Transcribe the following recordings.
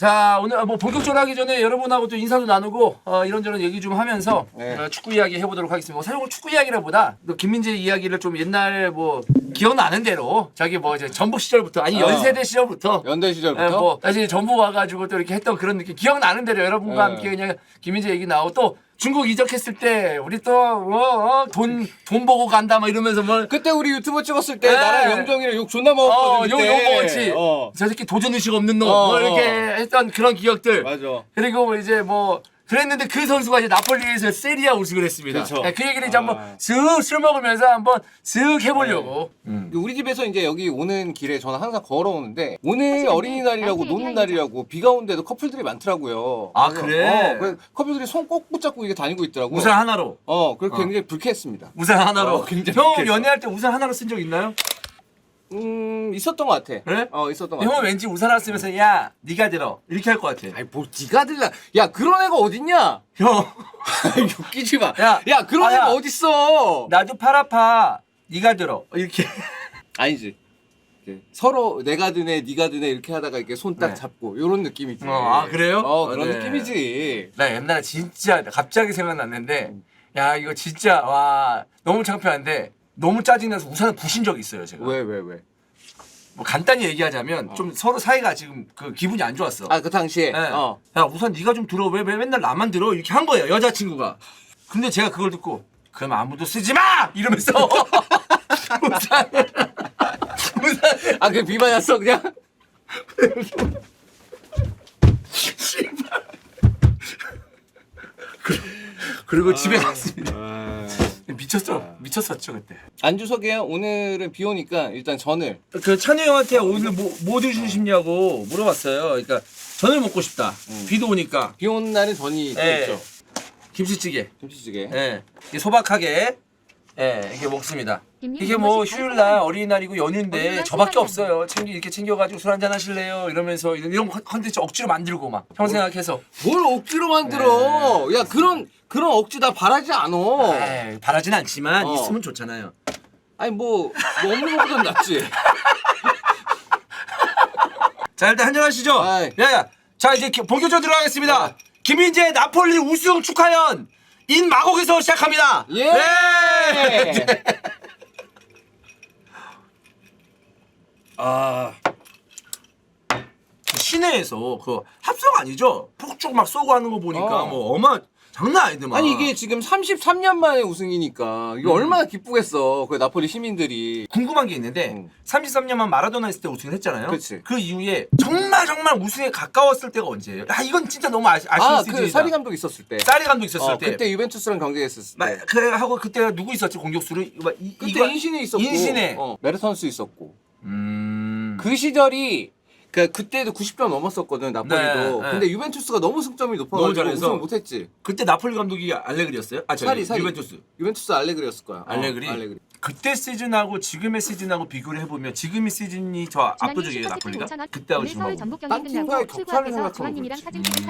자, 오늘 뭐 본격적으로 하기 전에 여러분하고 또 인사도 나누고 이런저런 얘기 좀 하면서 네. 축구 이야기 해보도록 하겠습니다. 사실 오늘 축구 이야기라보다 또 김민재 이야기를 좀 옛날 뭐 기억나는 대로 자기 뭐 이제 전북 시절부터 아니 연세대 시절부터 연대 시절부터 뭐 다시 전북 와가지고 또 이렇게 했던 그런 느낌 기억나는 대로 여러분과 함께 그냥 김민재 얘기 나오고 또 중국 이적했을 때 우리 또 돈 보고 간다 막 이러면서 뭐 그때 우리 유튜브 찍었을 때 네. 나랑 영정이랑 욕 존나 먹었거든. 욕 그때. 먹었지. 저 새끼 도전 의식 없는 놈. 뭐 이렇게 했던 그런 기억들. 맞아. 그리고 이제 뭐 그랬는데 그 선수가 이제 나폴리에서 세리아 우승을 했습니다. 그쵸. 네, 그 얘기를 이제 한번 슥 술 먹으면서 한번 슥 해보려고. 우리 집에서 이제 여기 오는 길에 저는 항상 걸어오는데 오늘 어린이날이라고 노는 날이라고 비가 오는데도 커플들이 많더라고요. 아, 그래서, 그래? 그래서 커플들이 손 꼭 붙잡고 이게 다니고 있더라고. 우산 하나로. 그래서 굉장히 불쾌했습니다. 우산 하나로. 굉장히 형 불쾌했어. 연애할 때 우산 하나로 쓴 적 있나요? 있었던 것 같아. 그래? 있었던 것 같아. 형은 왠지 우산 하나 쓰면서 야 네가 들어 이렇게 할 것 같아. 아니 뭐 니가 들라. 야 그런 애가 어딨냐? 형 웃기지 마. 야, 야 그런 야. 애가 어딨어? 나도 팔 아파. 네가 들어 이렇게. 아니지. 이렇게 서로 내가 드네, 네가 드네 이렇게 하다가 이렇게 손 딱 네. 잡고 이런 느낌이지. 아, 그래요? 그런 네. 느낌이지. 나 옛날에 진짜 갑자기 생각났는데 야 이거 진짜 와 너무 창피한데 너무 짜증나서 우산을 부신 적이 있어요 제가. 왜? 뭐 간단히 얘기하자면 좀 서로 사이가 지금 그 기분이 안 좋았어. 그 당시에. 네. 야 우산 네가 좀 들어 왜 맨날 나만 들어 이렇게 한 거예요 여자친구가. 근데 제가 그걸 듣고 그럼 아무도 쓰지 마 이러면서 우산 그게 비만이었어 그냥? 그리고 집에 갔습니다. 미쳤었죠 그때. 안주석이요. 오늘은 비 오니까 일단 전을. 그 찬우 형한테 오늘 뭐 드시고 싶냐고 물어봤어요. 그러니까 전을 먹고 싶다. 비도 오니까. 비 오는 날은 전이 또 예. 있죠. 김치찌개. 김치찌개. 예. 이게 소박하게 이렇게 먹습니다. 이게 뭐 휴일날 어린이날이고 연휴인데 저밖에 없어요. 이렇게 챙겨가지고 술 한잔 하실래요? 이러면서 이런 컨텐츠 억지로 만들고 막 형 생각해서. 뭘 억지로 만들어? 야 그런 억지 나 바라지 않어. 에이, 바라진 않지만 어. 있으면 좋잖아요. 아니 뭐 없는 것보단 낫지. 자 일단 한잔 하시죠. 아이. 야야. 자 이제 본격적으로 들어가겠습니다. 김민재 나폴리 우승 축하연 인 마곡에서 시작합니다. 예. 네. 시내에서 그 합성 아니죠? 폭죽 막 쏘고 하는 거 보니까 뭐 장난 아니더만. 아니 이게 지금 33년 만에 우승이니까 이게 얼마나 기쁘겠어. 그 나폴리 시민들이. 궁금한 게 있는데 33년만 마라도나 했을 때 우승을 했잖아요. 그치. 그 이후에 정말 우승에 가까웠을 때가 언제예요? 이건 진짜 너무 아쉬운 시즌이다. 그 사리 감독 있었을 때. 사리 감독 있었을 때. 그때 유벤투스랑 경기했었을 때. 하고 그때 누구 있었지 공격수로? 그때 인신에 있었고. 인신에. 메르턴스 있었고. 그 시절이 그때도 90점 넘었었거든 나폴리도. 네, 네. 근데 유벤투스가 너무 승점이 너무 높아가지고 잘해서. 우승을 못했지. 그때 나폴리 감독이 알레그리였어요? 사리. 유벤투스 알레그리였을 거야. 알레그리. 그때 시즌하고 지금의 시즌하고 비교를 해보면 지금의 시즌이 더 압도적이에요 나폴리가? 그때하고 지금하고. 딴 팀과의 격차를 생각하면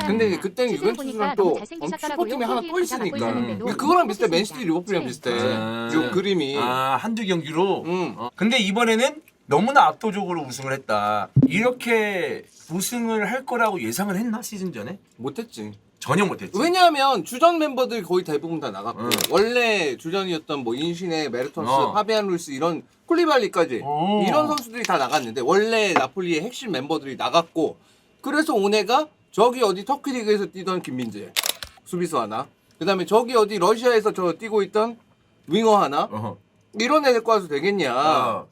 근데 그때는 유벤투스랑 또 슈퍼팀이 하나 또 있으니까. 그러니까 그거랑 비슷해. 맨시티 리버풀이랑 비슷해. 요 그림이. 한두 경기로? 응. 근데 이번에는 너무나 압도적으로 우승을 했다. 이렇게 우승을 할 거라고 예상을 했나 시즌 전에? 못했지. 전혀 못했지. 왜냐하면 주전 멤버들 거의 대부분 다 나갔고 원래 주전이었던 뭐 인시네, 메르턴스, 파비안 루이스 이런 쿨리발리까지 이런 선수들이 다 나갔는데 원래 나폴리의 핵심 멤버들이 나갔고 그래서 오네가 저기 어디 터키 리그에서 뛰던 김민재 수비수 하나 그 다음에 저기 어디 러시아에서 뛰고 있던 윙어 하나 이런 애들 과서 되겠냐.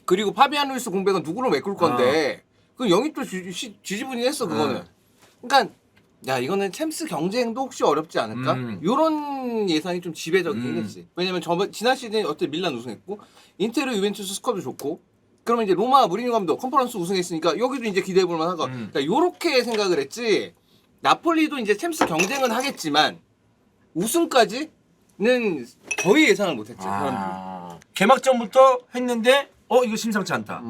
그리고 파비안 루이스 공백은 누구로 메꿀 건데 그 영입도 지지분이했어 그거는. 그러니까 야 이거는 챔스 경쟁도 혹시 어렵지 않을까? 요런 예상이 좀 지배적이긴 했지. 왜냐면 지난 시즌에 어때 밀란 우승했고 인테르 유벤투스 스쿼드 좋고 그러면 이제 로마 무리뉴 감독 컨퍼런스 우승했으니까 여기도 이제 기대해볼 만하고 그러니까 요렇게 생각을 했지. 나폴리도 이제 챔스 경쟁은 하겠지만 우승까지는 거의 예상을 못했지. 사람들이. 개막전부터 했는데 이거 심상치 않다.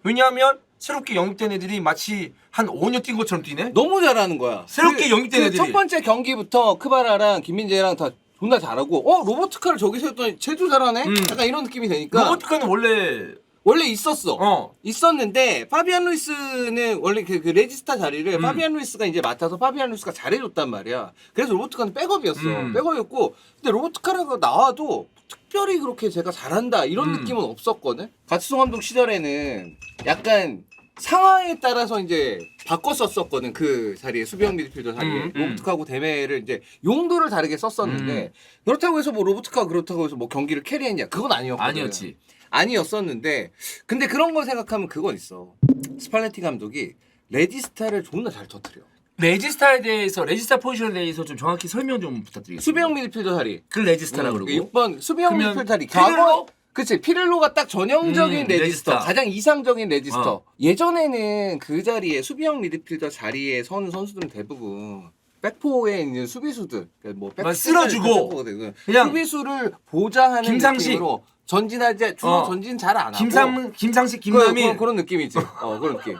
왜냐하면 새롭게 영입된 애들이 마치 한 5년 뛴 것처럼 뛰네? 너무 잘하는 거야. 새롭게 영입된 애들이. 첫 번째 경기부터 크바라랑 김민재랑 다 존나 잘하고 로버트 카를 저기 세웠더니 쟤도 잘하네? 약간 이런 느낌이 되니까 로버트 카는 원래 원래 있었어. 있었는데 파비안 루이스는 원래 그 레지스타 자리를 파비안 루이스가 이제 맡아서 파비안 루이스가 잘해줬단 말이야. 그래서 로보트카는 백업이었어. 백업이었고 근데 로보트카가 나와도 특별히 그렇게 제가 잘한다 이런 느낌은 없었거든. 가츠송 감독 시절에는 약간 상황에 따라서 이제 바꿨었거든. 그 자리에 수비형 미드필더 자리에 로보트카하고 데메를 이제 용도를 다르게 썼었는데 그렇다고 해서 뭐 로보트카 그렇다고 해서 뭐 경기를 캐리했냐 그건 아니었거든. 아니었지. 아니었었는데 근데 그런 거 생각하면 그건 있어. 스팔레티 감독이 레지스타를 존나 잘 터뜨려. 레지스타에 대해서 레지스타 포지션에 대해서 좀 정확히 설명 좀 부탁드리겠습니다. 수비형 미드필더 자리. 그 레지스타라 그러고 6번 수비형 그러면 미드필더 자리. 피렐로? 그치 피렐로가 딱 전형적인 레지스터. 레지스타. 가장 이상적인 레지스터. 예전에는 그 자리에 수비형 미드필더 자리에 서는 선수들은 대부분 백포에 있는 수비수들 뭐 쓸어주고 그냥 수비수를 보좌하는 김상식. 느낌으로 전진하지 주로 전진 잘 안 하고 김상식 김남일 그런 느낌이지. 그런 느낌.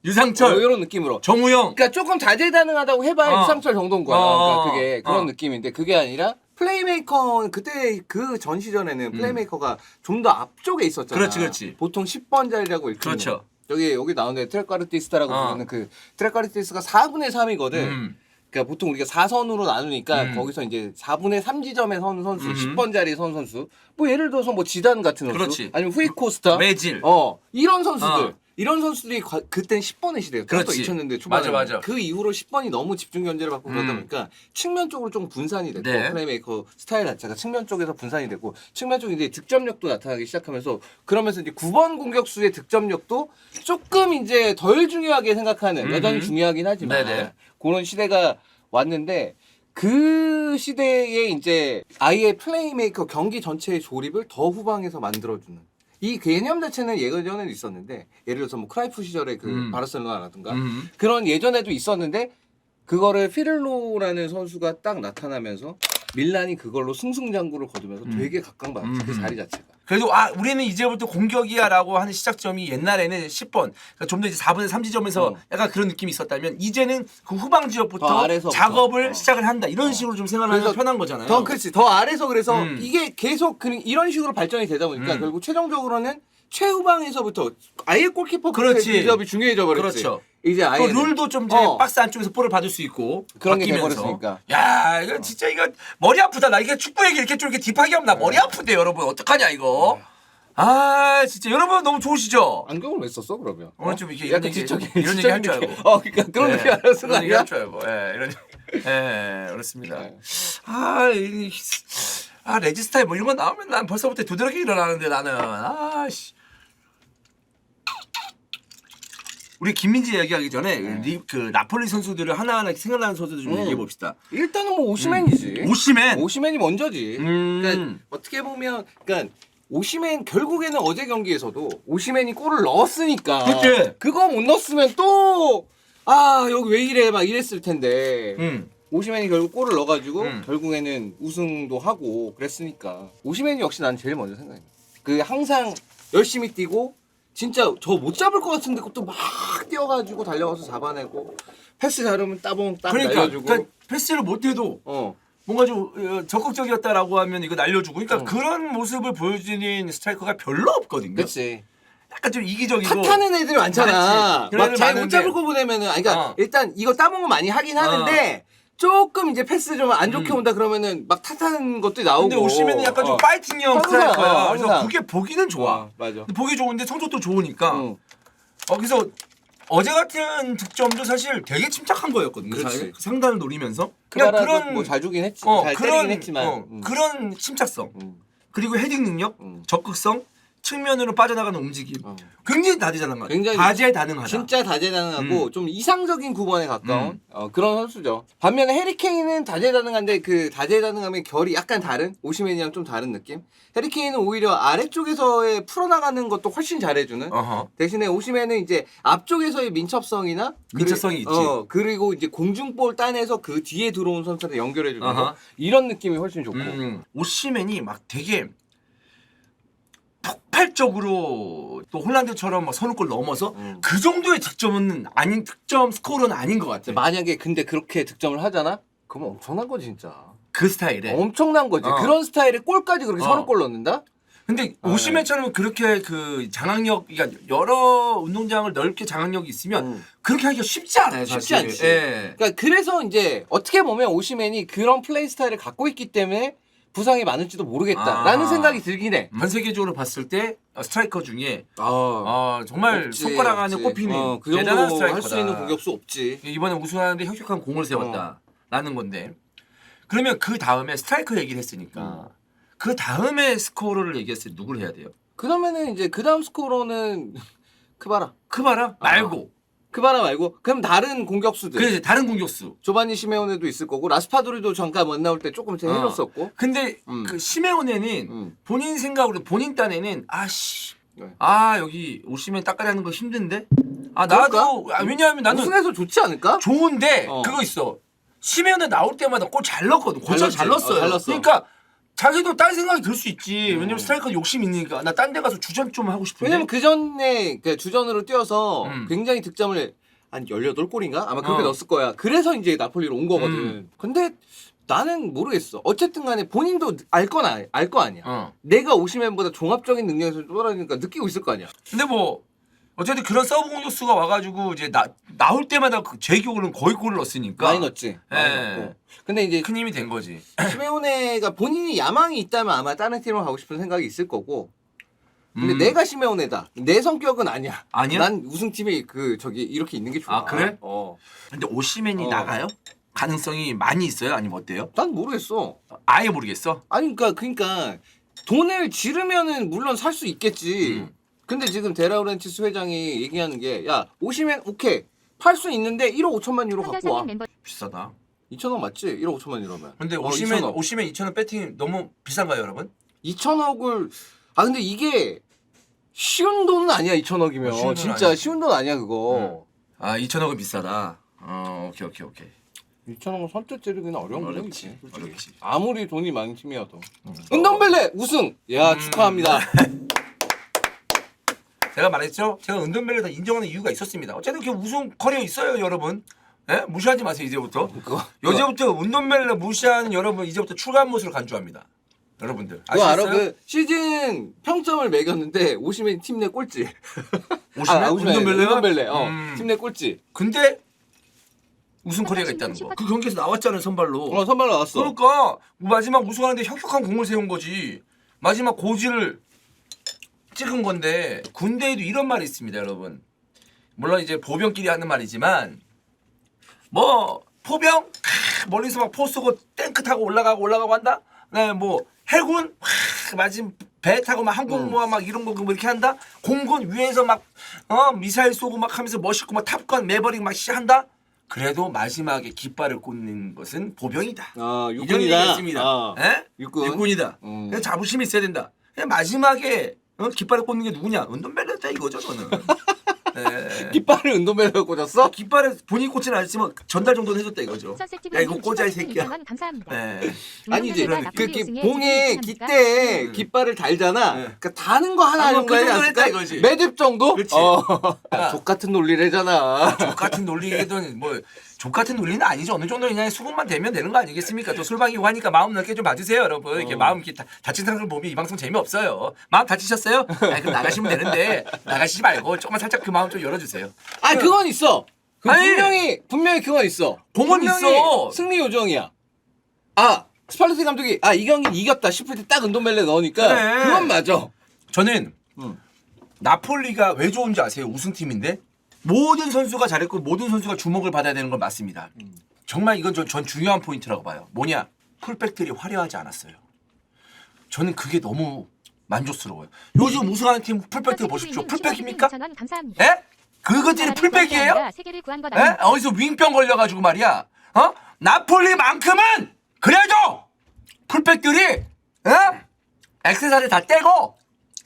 유상철 이런 느낌으로. 정우영. 그러니까 조금 다재다능하다고 해봐야 유상철 정도인 거야. 그러니까 그게 그런 어. 느낌인데 그게 아니라 플레이메이커는 그때 그 전 시절에는 플레이메이커가 좀 더 앞쪽에 있었잖아. 그렇지. 보통 10번 자리라고 일컬는. 그렇죠. 여기 나오는데 트레카르티스타라고 부르는 그 트레카르티스가 4분의 3이거든. 그러니까 보통 우리가 4선으로 나누니까 거기서 이제 4분의 3 지점에 서는 선수, 10번 자리에 서는 선수. 뭐 예를 들어서 뭐 지단 같은 선수, 그렇지. 아니면 후이코스타, 매질. 이런 선수들. 이런 선수들이 그때는 10번의 시대였어. 그렇지. 2000년대 초반에. 맞아. 그 이후로 10번이 너무 집중 견제를 받고 그러다 보니까 측면 쪽으로 좀 분산이 됐고 네. 플레이메이커 스타일 자체가 측면 쪽에서 분산이 되고 측면 쪽에 이제 득점력도 나타나기 시작하면서 그러면서 이제 9번 공격수의 득점력도 조금 이제 덜 중요하게 생각하는 여전히 중요하긴 하지만 네네. 그런 시대가 왔는데 그 시대에 이제 아예 플레이메이커 경기 전체의 조립을 더 후방에서 만들어주는 이 개념 자체는 예전에도 있었는데 예를 들어서 뭐 크라이프 시절에 그 바르셀로나라든가 그런 예전에도 있었는데 그거를 피렐로라는 선수가 딱 나타나면서 밀란이 그걸로 승승장구를 거두면서 되게 각광받았지 그 자리 자체가. 그래도 우리는 이제부터 공격이야라고 하는 시작점이 옛날에는 10번 그러니까 좀 더 이제 4분의 3 지점에서 약간 그런 느낌이 있었다면 이제는 그 후방 지역부터 작업을 시작을 한다 이런 식으로 좀 생각하면 편한 거잖아요. 그렇지. 더 아래서 그래서 이게 계속 이런 식으로 발전이 되다 보니까 결국 최종적으로는 최후방에서부터 아예 골키퍼 비접이 중요해져 버렸지. 그렇죠. 이제 아예 룰도 좀 이제 박스 안쪽에서 볼을 받을 수 있고 그런 게 바뀌면서. 돼버렸으니까. 야 이거 진짜 이거 머리 아프다. 나 이게 축구 얘기 이렇게 좀 이렇게 딥하게 하면 나 머리 아픈데 여러분 어떡하냐 이거. 아 진짜 여러분 너무 좋으시죠? 안경을 왜 썼어 그러면? 오늘 좀 이렇게 약간 이런 얘기 할 줄 알고. 그러니까 그런 느낌 알았어. 이런 얘기 할 줄 알고. 그렇습니다. 레지스타에 뭐 이런 거 나오면 난 벌써부터 두드러기 일어나는데 나는 씨. 우리 김민지 얘기하기 전에 그 나폴리 선수들을 하나하나 생각나는 선수들 좀 얘기해 봅시다. 일단은 뭐 오시맨이지. 오시맨이 먼저지. 그러니까 어떻게 보면 그러니까 오시맨 결국에는 어제 경기에서도 오시맨이 골을 넣었으니까 그치? 그거 못 넣었으면 또 여기 왜 이래 막 이랬을 텐데 오시맨이 결국 골을 넣어가지고 결국에는 우승도 하고 그랬으니까 오시맨이 역시 난 제일 먼저 생각해. 그 항상 열심히 뛰고 진짜 저 못 잡을 것 같은데 그것도 막 뛰어가지고 달려가서 잡아내고 패스 자르면 따봉 딱 날려주고 그러니까 패스를 못해도 뭔가 좀 적극적이었다라고 하면 이거 날려주고 그러니까 그런 모습을 보여주는 스트라이커가 별로 없거든요. 그렇지. 약간 좀 이기적이고 탓하는 애들이 많잖아. 막 잘 못 잡을 거 보내면은 그러니까 일단 이거 따먹은 많이 하긴 하는데 조금 이제 패스 좀 안 좋게 온다 그러면은 막 탓하는 것도 나오고. 근데 오시면은 약간 좀 파이팅형 스트라이커야. 그래서 항상. 그게 보기는 좋아. 맞아. 보기 좋은데 성적도 좋으니까. 그래서 어제 같은 득점도 사실 되게 침착한 거였거든요. 그렇지. 상단을 노리면서 그런 뭐 잘 주긴 했지. 잘 때리긴 했지만 그런 침착성 그리고 헤딩 능력, 적극성, 측면으로 빠져나가는 움직임 굉장히 다재다능하다. 굉장히 다재다능하다. 진짜 다재다능하고 좀 이상적인 9번에 가까운 그런 선수죠. 반면에 해리케인은 다재다능한데 그 다재다능함의 결이 약간 다른 오시맨이랑 좀 다른 느낌. 해리케인은 오히려 아래쪽에서의 풀어나가는 것도 훨씬 잘해주는. 대신에 오시맨은 이제 앞쪽에서의 민첩성이나 민첩성이 있지. 그리고 이제 공중볼 따내서 그 뒤에 들어온 선수한테 연결해주는 거. 이런 느낌이 훨씬 좋고. 오시맨이 막 되게 폭발적으로 또 홀란드처럼 막 선우골 넘어서 그 정도의 득점은 아닌 득점 스코어는 아닌 것 같아. 만약에 근데 그렇게 득점을 하잖아? 그러면 엄청난 거지 진짜. 그 스타일에 엄청난 거지. 그런 스타일의 골까지 그렇게 선우골 넣는다? 근데 오시멘처럼 그렇게 그 장악력, 그러니까 여러 운동장을 넓게 장악력이 있으면 그렇게 하기가 쉽지 않아요. 쉽지 사실. 않지. 예. 그러니까 그래서 이제 어떻게 보면 오시멘이 그런 플레이 스타일을 갖고 있기 때문에 부상이 많을지도 모르겠다라는 생각이 들긴 해. 전 세계적으로 봤을 때 스트라이커 중에 아, 정말 없지, 손가락 안에 없지. 꼽히는 그 대단한 정도 스트라이커다. 할 수 있는 공격수 없지. 이번에 우승하는데 혁혁한 공을 세웠다라는 건데 그러면 그 다음에 스트라이커 얘기를 했으니까 그 다음에 스코어를 얘기했을 때 누구를 해야 돼요? 그러면은 이제 그 다음 스코어로는 크바라. 크바라 말고 크바라 말고 그럼 다른 공격수들. 그래서 다른 공격수. 조바니 시메오네도 있을 거고 라스파도리도 잠깐 못 나올 때 조금 해줬었고. 근데 그 시메오네는 본인 생각으로 본인 딴에는 아씨 네. 여기 오시면 닦아내는 거 힘든데 나도 왜냐하면 나는 우승해서 좋지 않을까? 좋은데 그거 있어. 시메오네 나올 때마다 골 잘 넣었거든. 골 잘 넣었어요. 잘 넣었어. 그러니까 자기도 딴 생각이 들 수 있지. 왜냐면 스트라이커 욕심 있으니까 나 딴 데 가서 주전 좀 하고 싶은데. 왜냐면 그 전에 주전으로 뛰어서 굉장히 득점을 한 18골인가? 아마 그렇게 넣었을 거야. 그래서 이제 나폴리로 온 거거든. 근데 나는 모르겠어. 어쨌든 간에 본인도 알 거 아니야. 내가 오시멘보다 종합적인 능력에서 떨어지니까 느끼고 있을 거 아니야. 근데 뭐 어쨌든 그런 서브 공격수가 와가지고 이제 나올 때마다 제 기억으로는 거의 골을 넣었으니까 많이 넣었지. 많이 넣었고. 근데 이제 큰 힘이 된 거지. 시메오네가 본인이 야망이 있다면 아마 다른 팀으로 가고 싶은 생각이 있을 거고. 근데 내가 시메오네다. 내 성격은 아니야. 아니야? 난 우승팀이 이렇게 있는 게 좋아. 아 그래? 근데 오시멘이 나가요? 가능성이 많이 있어요? 아니면 어때요? 난 모르겠어. 아예 모르겠어. 아니 그러니까 돈을 지르면은 물론 살 수 있겠지. 근데 지금 데라우렌티스 회장이 얘기하는 게 야 오시면 오케이 팔 수 있는데 1억 5천만 유로 갖고 와. 비싸다. 2천억 맞지? 1억 5천만 유로면. 근데 2천억. 오시멘 2천원 배팅 너무 비싼가요, 여러분? 2천억을 근데 이게 쉬운 돈은 아니야 2천억이면. 쉬운 돈 진짜 아니지. 쉬운 돈 아니야 그거. 2천억은 비싸다. 오케이. 2천억은 선뜻 찌르기는 어려운 어렵지. 거지. 어렵지. 아무리 돈이 많은 팀이어도. 은덤벨레 우승. 야 축하합니다. 제가 말했죠? 제가 은돈벨레 다 인정하는 이유가 있었습니다. 어쨌든 그 우승 커리어 있어요, 여러분. 예? 무시하지 마세요, 이제부터. 이제부터 은돈벨레 무시하는 여러분, 이제부터 출간 모습을 간주합니다. 여러분들. 그거 알아? 아시겠어요? 그 시즌 평점을 매겼는데 오시면 팀 내 꼴찌. 오시멘? 은덤벨레. 팀 음. 내 꼴찌. 근데 우승 커리어가 있다는 거. 그 경기에서 나왔잖아요, 선발로. 선발 나왔어. 그러니까 마지막 우승하는데 혁혁한 공을 세운 거지. 마지막 고지를 찍은 건데 군대에도 이런 말이 있습니다, 여러분. 물론 이제 보병끼리 하는 말이지만 뭐 포병 멀리서 막 포 쏘고 탱크 타고 올라가고 한다. 그다음에 뭐 해군 마침 배 타고 막 항공모함 막 이런 거 뭐 이렇게 한다. 공군 위에서 막 미사일 쏘고 막 하면서 멋있고 막 탑건 매버릭 막 한다. 그래도 마지막에 깃발을 꽂는 것은 보병이다. 이런 얘기가 있습니다. 예? 육군이다. 그래서 자부심이 있어야 된다. 그냥 마지막에 깃발을 꽂는 게 누구냐? 은돈벨레다 이거죠, 저는. 네. 깃발을 은돔벨레로 꽂았어? 깃발에 본인이 꽂지는 않았지만 전달 정도는 해줬다 이거죠. 야 이거 꽂아 이 새끼야. 감사합니다. 네. 아니지. 그 봉에 깃대에 깃발을 달잖아. 그러니까 다는 거 하나 그 정도에 정도 했다 이거지. 매듭 정도? 그렇지. 족 같은 논리를 하잖아. 족 같은 논리든 족 같은 논리는 아니죠. 어느 정도 그냥 수긍만 되면 되는 거 아니겠습니까? 또 술방이고 하니까 마음 넓게 좀 봐주세요, 여러분. 이렇게 마음 이렇게 다친 사람을 보면 이 방송 재미없어요. 마음 다치셨어요? 그럼 나가시면 되는데 나가시지 말고 조금만 살짝 그 마음 좀 열어주세요. 그건 있어. 아니, 분명히 그건 있어. 공은 분명히 있어. 승리 요정이야. 스팔레티 감독이 이 경기 이겼다 싶을 때 딱 은돔벨레 넣으니까 그래. 그건 맞아. 저는 나폴리가 왜 좋은지 아세요? 우승팀인데 모든 선수가 잘했고 모든 선수가 주목을 받아야 되는 건 맞습니다. 정말 이건 전 중요한 포인트라고 봐요. 뭐냐? 풀백들이 화려하지 않았어요. 저는 그게 너무 만족스러워요. 요즘 우승하는 팀 풀백들 보십시오. 풀백입니까? 예? 그것들이 풀백이에요? 예? 어디서 윙병 걸려가지고 말이야. 나폴리만큼은 그래도 풀백들이 액세서리 다 떼고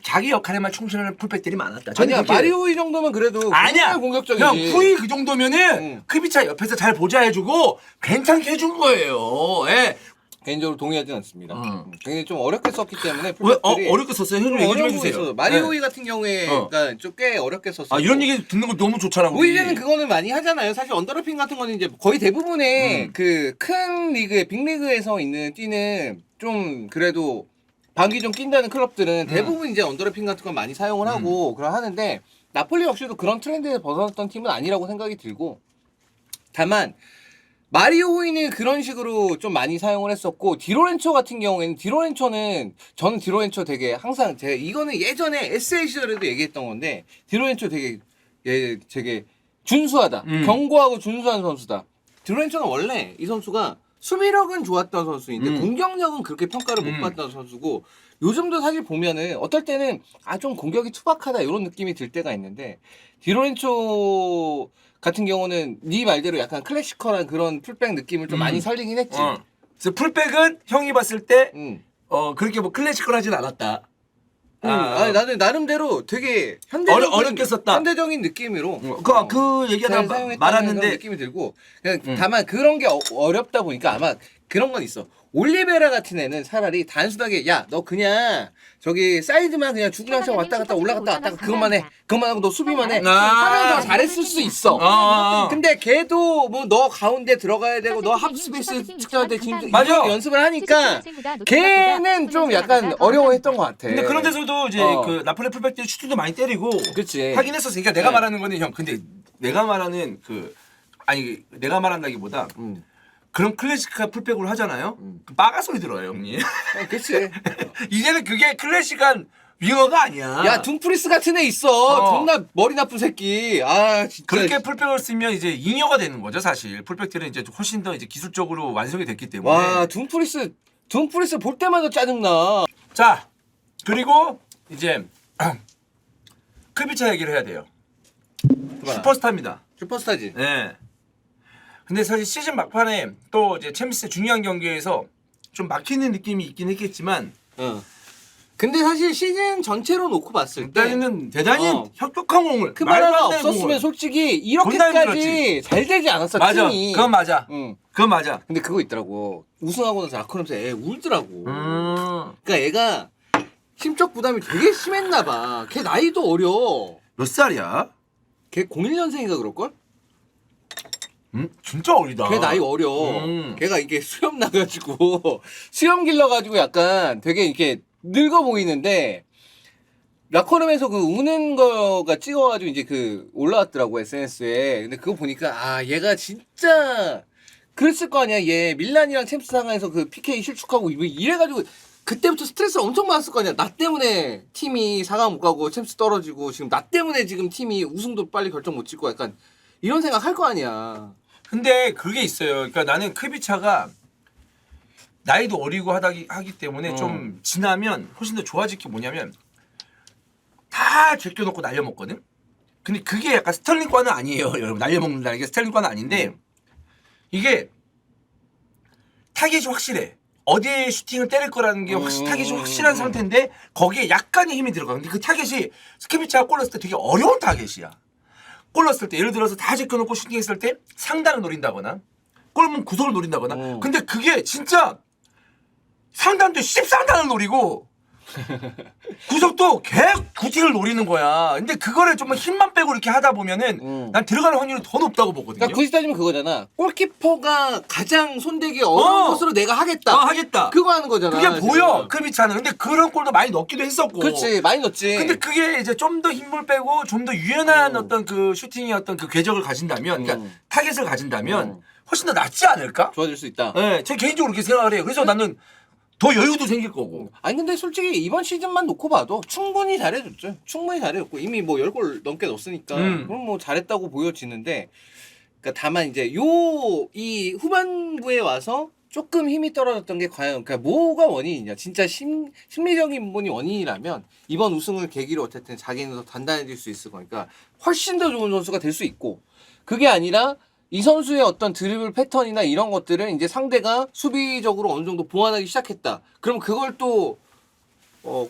자기 역할에만 충실하는 풀백들이 많았다. 아니야 마리오이 정도면 그래도 아니야. 굉장히 공격적이지. 그냥 후이 그 정도면은 크비차 옆에서 잘 보자 해주고 괜찮게 해준 거예요. 예. 개인적으로 동의하진 않습니다. 굉장히 좀 어렵게 썼기 때문에 왜 풀백들이 어렵게 썼어요? 현우 얘기 좀 해주세요. 마리오이 같은 경우에 그러니까 좀 꽤 어렵게 썼어. 이런 얘기 듣는 거 너무 좋잖아. 우리. 오히려는 그거는 많이 하잖아요. 사실 언더래핑 같은 거는 이제 거의 대부분의 그 큰 리그에 빅리그에서 있는 뛰는 좀 그래도 방귀 좀 낀다는 클럽들은 대부분 이제 언더래핑 같은 건 많이 사용을 하고 그런 하는데 나폴리 역시도 그런 트렌드에서 벗어났던 팀은 아니라고 생각이 들고 다만 마리오 호이는 그런 식으로 좀 많이 사용을 했었고 디로렌초 같은 경우에는 저는 디로렌초 되게 항상 제가 이거는 예전에 SA 시절에도 얘기했던 건데 디로렌초 되게 준수하다. 견고하고 준수한 선수다. 디로렌초는 원래 이 선수가 수비력은 좋았던 선수인데 공격력은 그렇게 평가를 못 받던 선수고 요즘도 사실 보면은 어떨 때는 좀 공격이 투박하다 이런 느낌이 들 때가 있는데 디로렌초 같은 경우는 네 말대로 약간 클래시컬한 그런 풀백 느낌을 좀 많이 살리긴 했지. 그래서 풀백은 형이 봤을 때 음. 그렇게 뭐 클래시컬하진 않았다. 아니 나는 나름대로 되게 현대적인 어렵게 썼다. 현대적인 느낌으로 그 얘기하다 잘 사용했다는 말았는데 그런 느낌이 들고 그냥 다만 그런 게 어렵다 보니까 아마 그런 건 있어. 올리베라 같은 애는 차라리 단순하게 야 너 그냥 저기 사이드만 그냥 주구장창 왔다 갔다 올라갔다 왔다 갔다 그것만 하고 너 수비만 해 하면 더 잘했을 수 있어. 근데 걔도 뭐 너 가운데 들어가야 되고 너 합스페이스 측정할 때 지금 맞아. 연습을 하니까 걔는 좀 약간 어려워했던 것 같아. 근데 그런 데서도 이제 그 나폴리 풀백들이 슈팅도 많이 때리고 그치. 하긴 했었어. 그러니까 내가 말하는 거는 형 근데 내가 말하는 내가 말한다기보다 그런 클래식한 풀백으로 하잖아요. 그 빠가 소리 들어요, 형님. 그치. 이제는 그게 클래식한 윙어가 아니야. 야 둠프리스 같은 애 있어. 존나 머리 나쁜 새끼. 진짜. 그렇게 풀백을 쓰면 이제 잉여가 되는 거죠, 사실. 풀백들은 이제 훨씬 더 이제 기술적으로 완성이 됐기 때문에. 와 둠프리스 볼 때마다 짜증나. 자, 그리고 이제 크비차 얘기를 해야 돼요. 슈퍼스타입니다. 슈퍼스타지. 네. 근데 사실 시즌 막판에 또 이제 챔스 중요한 경기에서 좀 막히는 느낌이 있긴 했겠지만 근데 사실 시즌 전체로 놓고 봤을 때 일단은 대단히 혁혁한 공을 그 말 하나 말도 안 되는 없었으면 공을. 솔직히 존나 이렇게까지 힘들었지. 잘 되지 않았어 맞아. 팀이. 그건 맞아. 그건 맞아. 근데 그거 있더라고. 우승하고 나서 라커룸에서 애 울더라고. 그러니까 얘가 심적 부담이 되게 심했나 봐. 걔 나이도 어려. 몇 살이야? 걔 01년생인가 그럴걸? 진짜 어리다. 걔 나이 어려. 걔가 이게 수염 나가지고 수염 길러가지고 약간 되게 이렇게 늙어 보이는데 라커룸에서 그 우는 거가 찍어가지고 이제 그 올라왔더라고 SNS에. 근데 그거 보니까 얘가 진짜 그랬을 거 아니야. 얘 밀란이랑 챔스 상황에서 그 PK 실축하고 이래가지고 그때부터 스트레스 엄청 많았을 거 아니야. 나 때문에 팀이 4강 못 가고 챔스 떨어지고 지금 나 때문에 지금 팀이 우승도 빨리 결정 못 짓고 약간 이런 생각 할 거 아니야. 근데 그게 있어요. 그러니까 나는 크비차가 나이도 어리고 하기 때문에 좀 지나면 훨씬 더 좋아질 게 뭐냐면 다 제껴놓고 날려먹거든. 근데 그게 약간 스털링과는 아니에요, 여러분. 날려먹는다는 게 스털링과는 아닌데 이게 타겟이 확실해. 어디에 슈팅을 때릴 거라는 게 타겟이 확실한 상태인데 거기에 약간의 힘이 들어가. 근데 그 타겟이 스키비차가 골 넣었을 때 되게 어려운 타겟이야. 골 넣었을 때 예를 들어서 다 제껴놓고 슈팅했을 때 상단을 노린다거나 골문 구석을 노린다거나 근데 그게 진짜 상단도 10상단을 노리고 구석도 개 구팅을 노리는 거야. 근데 그거를 좀 힘만 빼고 이렇게 하다 보면은 난 들어가는 확률이 더 높다고 보거든요. 그러니까 굳이 따지면 그거잖아. 골키퍼가 가장 손대기 어려운 것으로 내가 하겠다. 하겠다. 그거 하는 거잖아. 그게 보여. 크비차는. 근데 그런 골도 많이 넣기도 했었고. 그렇지. 많이 넣었지. 근데 그게 이제 좀 더 힘을 빼고 좀 더 유연한 어떤 그 슈팅의 어떤 그 궤적을 가진다면, 그러니까 타겟을 가진다면 훨씬 더 낫지 않을까? 좋아질 수 있다. 네, 제 개인적으로 그렇게 생각을 해요. 그래서 나는 더 여유도 생길 거고. 아니 근데 솔직히 이번 시즌만 놓고 봐도 충분히 잘해줬죠. 충분히 잘해줬고 이미 뭐 10골 넘게 넣었으니까 그럼 뭐 잘했다고 보여지는데 그러니까 다만 이제 이 후반부에 와서 조금 힘이 떨어졌던 게 과연 그러니까 뭐가 원인이냐 진짜 심리적인 부분이 원인이라면 이번 우승을 계기로 어쨌든 자기는 더 단단해질 수 있을 거니까 훨씬 더 좋은 선수가 될 수 있고 그게 아니라 이 선수의 어떤 드리블 패턴이나 이런 것들을 이제 상대가 수비적으로 어느 정도 보완하기 시작했다. 그럼 그걸 또